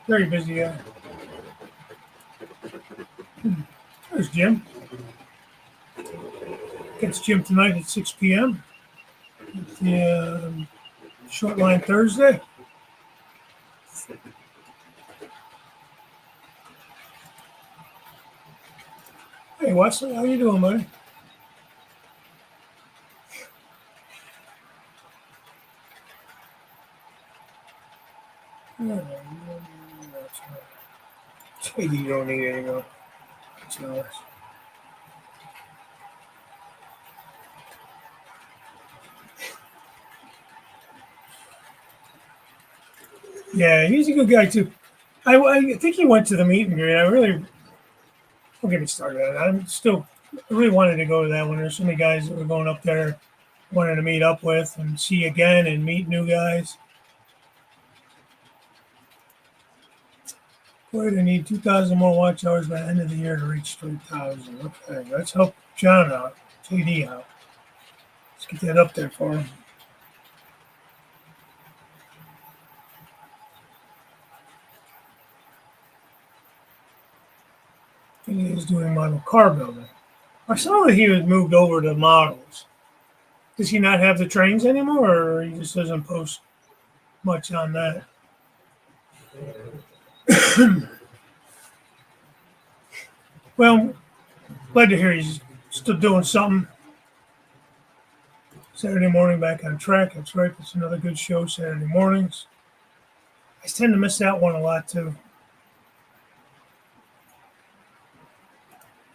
A: Very busy guy. There's Jim. Catch Jim tonight at 6 p.m. at the Short Line Thursday. Hey, Wesley, how you doing, buddy? You don't need any more. That's nice. Yeah, he's a good guy too. I think he went to the meet and greet. I really don't get me started. I really wanted to go to that one. There's so many guys that were going up there, wanted to meet up with and see again and meet new guys. Boy, they need 2,000 more watch hours by the end of the year to reach 3,000. Okay, let's help John out, JD out. Let's get that up there for him. He is doing model car building. I saw that he was moved over to models. Does he not have the trains anymore, or he just doesn't post much on that? Well, glad to hear he's still doing something. Saturday morning back on track. That's right. That's another good show, Saturday mornings. I tend to miss that one a lot, too.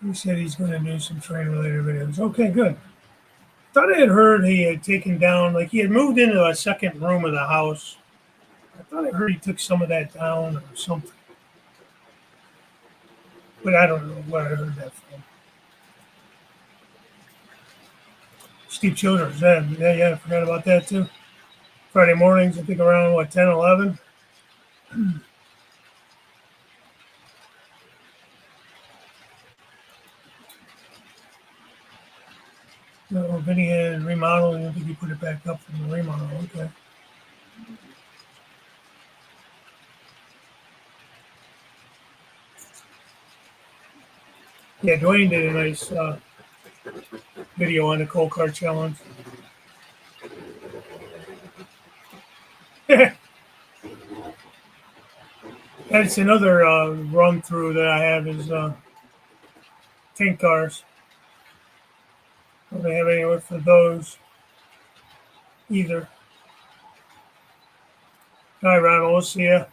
A: He said he's going to do some train-related videos. Okay, good. Thought I had heard he had taken down, like he had moved into a second room of the house. I thought I heard he took some of that down or something. But I don't know where I heard that from. Steve Childers, yeah, I forgot about that too. Friday mornings, I think around, 10, 11? No, Vinny had remodeled, and I think he put it back up from the remodel. Okay. Yeah, Dwayne did a nice video on the cold card challenge. That's another run through that I have is tank cars. I don't have anywhere for those either. All right, Ronald, we'll see ya.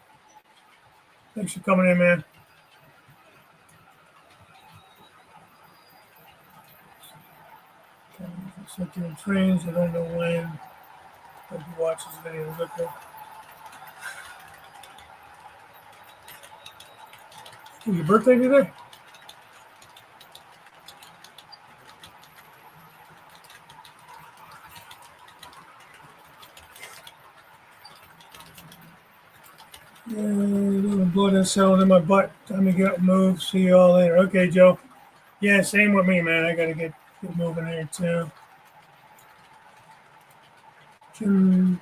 A: Thanks for coming in, man. Sit doing trains. I don't know when. Hope you watch this video. Okay. Your birthday today? Blood is settling in my butt. Time to get up and move. See you all later. Okay, Joe. Yeah, same with me, man. I got to get moving here, too.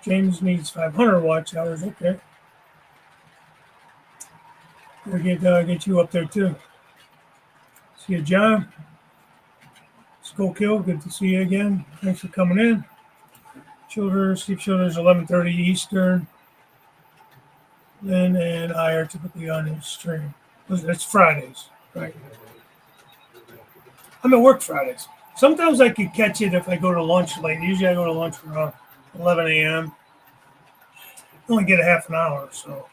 A: James needs 500 watch hours. Okay. Gotta get you up there, too. See you, John. Skull Kill, good to see you again. Thanks for coming in. Steve Childers, 11:30 Eastern. Lynn and I are typically on his stream. It's Fridays, right? I'm at work Fridays. Sometimes I could catch it if I go to lunch late. Usually I go to lunch around 11 a.m. Only get a half an hour, so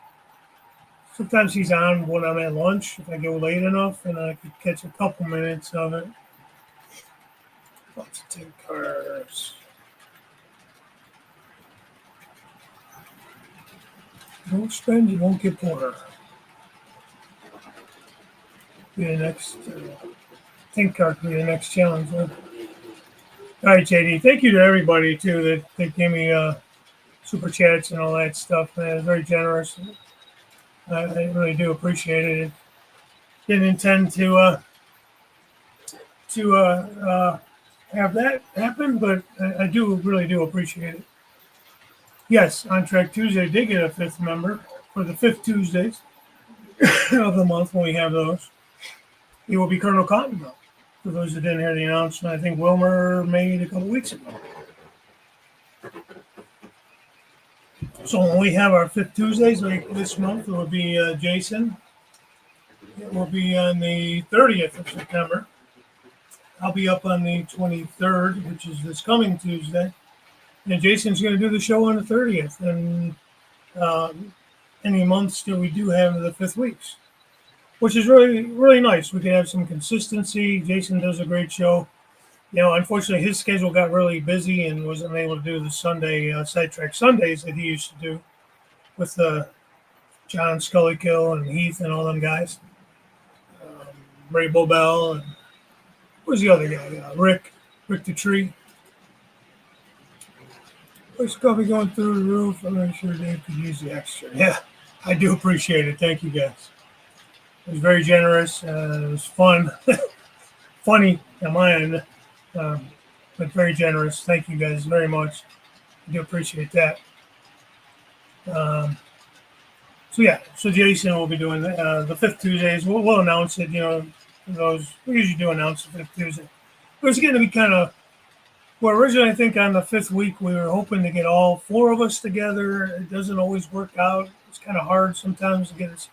A: sometimes he's on when I'm at lunch if I go late enough, and I could catch a couple minutes of it. Lots of tank cars. Don't spend, you won't get poorer. Be the next tank car could be the next challenge. Huh? All right, JD. Thank you to everybody too that gave me super chats and all that stuff. Man, it's very generous. I really do appreciate it. Didn't intend to have that happen, but I really do appreciate it. Yes, on Track Tuesday did get a fifth member for the fifth Tuesdays of the month when we have those. It will be Colonel Cotton, though. For those that didn't hear the announcement, I think Wilmer made a couple weeks ago. So when we have our fifth Tuesdays, like this month, it will be Jason. It will be on the 30th of September. I'll be up on the 23rd, which is this coming Tuesday. And Jason's going to do the show on the 30th. And any months that we do have the fifth weeks. which is really, really nice. We can have some consistency. Jason does a great show. Unfortunately, his schedule got really busy and wasn't able to do the Sunday sidetrack Sundays that he used to do with John Scullykill and Heath and all them guys. Ray Bobel and who's the other guy? Rick the Tree. Voice coffee going through the roof. I'm not sure Dave could use the extra. Yeah, I do appreciate it. Thank you guys. It was very generous. It was fun, funny on my end, but very generous. Thank you guys very much. I do appreciate that. So Jason will be doing the fifth Tuesdays. We'll announce it. We usually do announce the fifth Tuesday. But it's going to be kind of. Well, originally, I think on the fifth week, we were hoping to get all four of us together. It doesn't always work out. It's kind of hard sometimes to get us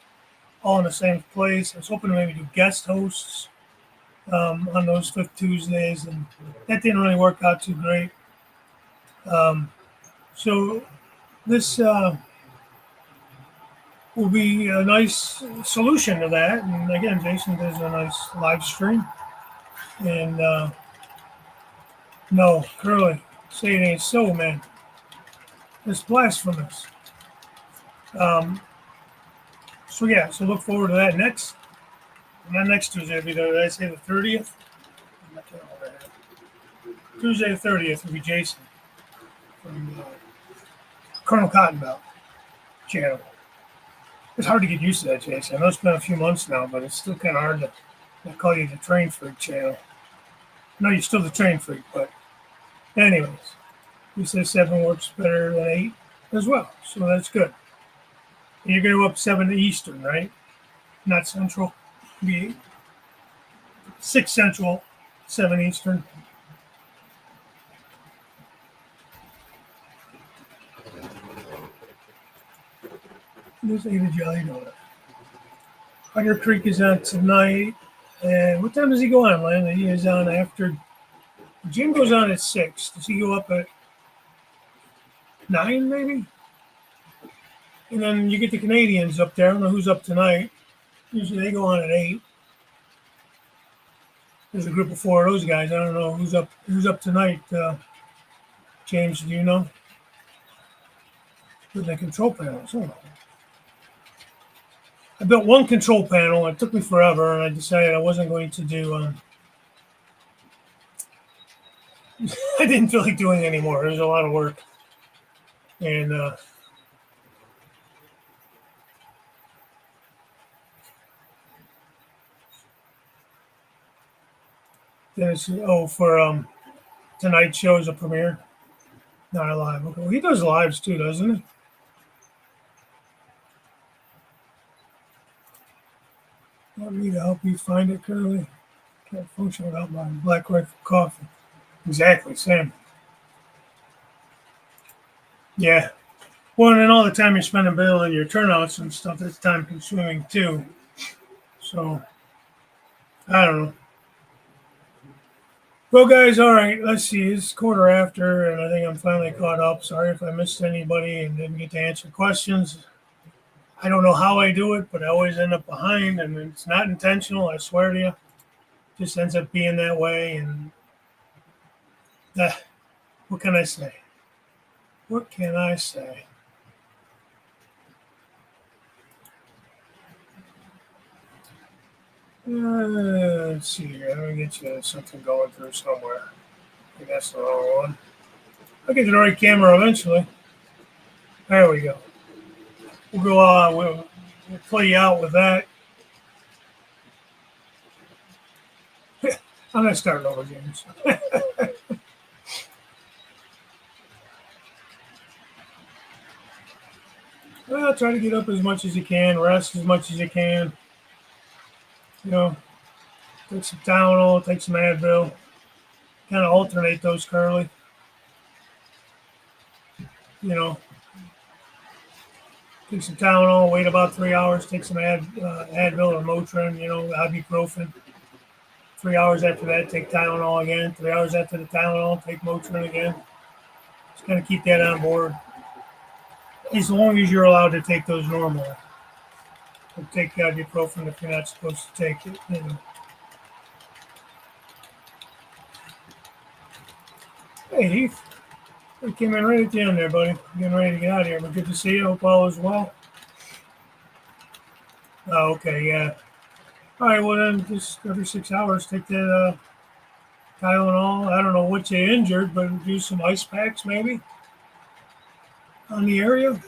A: all in the same place. I was hoping to maybe do guest hosts on those fifth Tuesdays, and that didn't really work out too great. So this will be a nice solution to that. And again, Jason does a nice live stream. And no, Curly, say it ain't so, man. It's blasphemous. So look forward to that not next Tuesday, it'll be did I say the 30th? Tuesday the 30th will be Jason from Colonel Cottonbelt channel. It's hard to get used to that, Jason. I know it's been a few months now, but it's still kind of hard to call you the Train Freak channel. No, you're still the Train Freak, but anyways, we say 7 works better than 8 as well, so that's good. And you're going to go up 7 Eastern, right? Not Central. Be 6 Central, 7 Eastern. Just ate a jelly donut. Hunter Creek is on tonight. And what time does he go on, Len? He is on after. Jim goes on at 6. Does he go up at 9, maybe? And then you get the Canadians up there. I don't know who's up tonight. Usually they go on at 8. There's a group of 4 of those guys. I don't know who's up tonight. James, do you know? With the control panels. I built one control panel. It took me forever, and I decided I wasn't going to do. I didn't feel like doing it anymore. It was a lot of work, and then it's for tonight's show is a premiere, not a live. Okay. Well, he does lives too, doesn't he? Want me to help you find it, Curly? Can't function without my Black Rifle coffee. Exactly, same. Yeah. Well, and then all the time you're spending building your turnouts and stuff, that's time consuming too. So, I don't know. Well, guys, all right, let's see. It's 1:15, and I think I'm finally caught up. Sorry if I missed anybody and didn't get to answer questions. I don't know how I do it, but I always end up behind, and it's not intentional, I swear to you. It just ends up being that way, and what can I say? What can I say? Let's see here. Let me get you something going through somewhere. I think that's the wrong one. I'll get to the right camera eventually. There we go. We'll go on. We'll play you out with that. I'm not starting over, James. Well, try to get up as much as you can, rest as much as you can. Take some Tylenol, take some Advil. Kind of alternate those, Curly. Take some Tylenol, wait about 3 hours, take some Advil or Motrin, ibuprofen. 3 hours after that, take Tylenol again. 3 hours after the Tylenol, take Motrin again. Just kind of keep that on board. As long as you're allowed to take those normally. Or take ibuprofen if you're not supposed to take it. Hey, Heath. You came in right at the end there, buddy. Getting ready to get out of here, but good to see you. Hope all is well. Oh, okay, yeah. All right, well then, just every 6 hours, take that Tylenol. I don't know what you injured, but do some ice packs maybe on the area.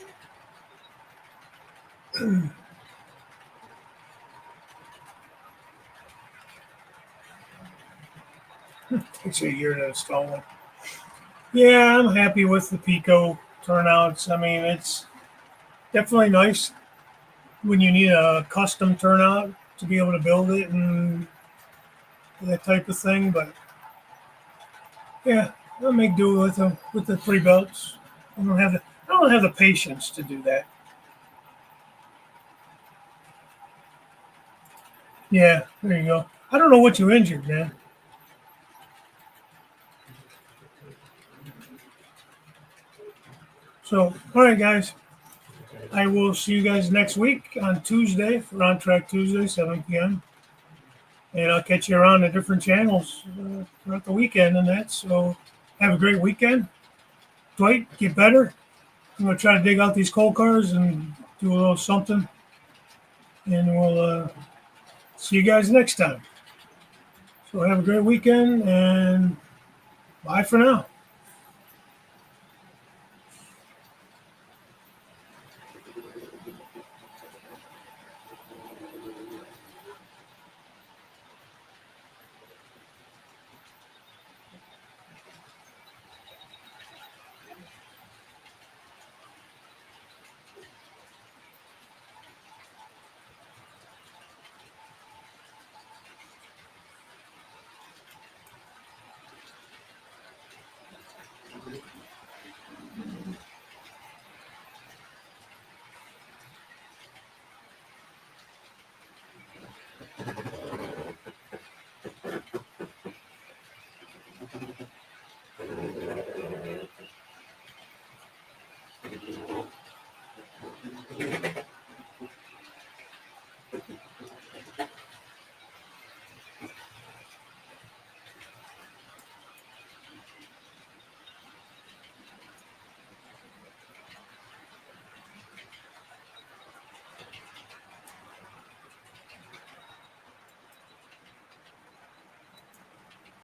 A: Takes you a year to install one. Yeah, I'm happy with the Pico turnouts. I mean, it's definitely nice when you need a custom turnout to be able to build it and that type of thing. But yeah, I'll make do with them with the 3 belts. I don't have the patience to do that. Yeah, there you go. I don't know what you injured, man. So, all right, guys. I will see you guys next week on Tuesday for On Track Tuesday, 7 p.m. And I'll catch you around the different channels throughout the weekend and that. So, have a great weekend. Dwight, get better. I'm going to try to dig out these coal cars and do a little something. And we'll see you guys next time. So, have a great weekend and bye for now.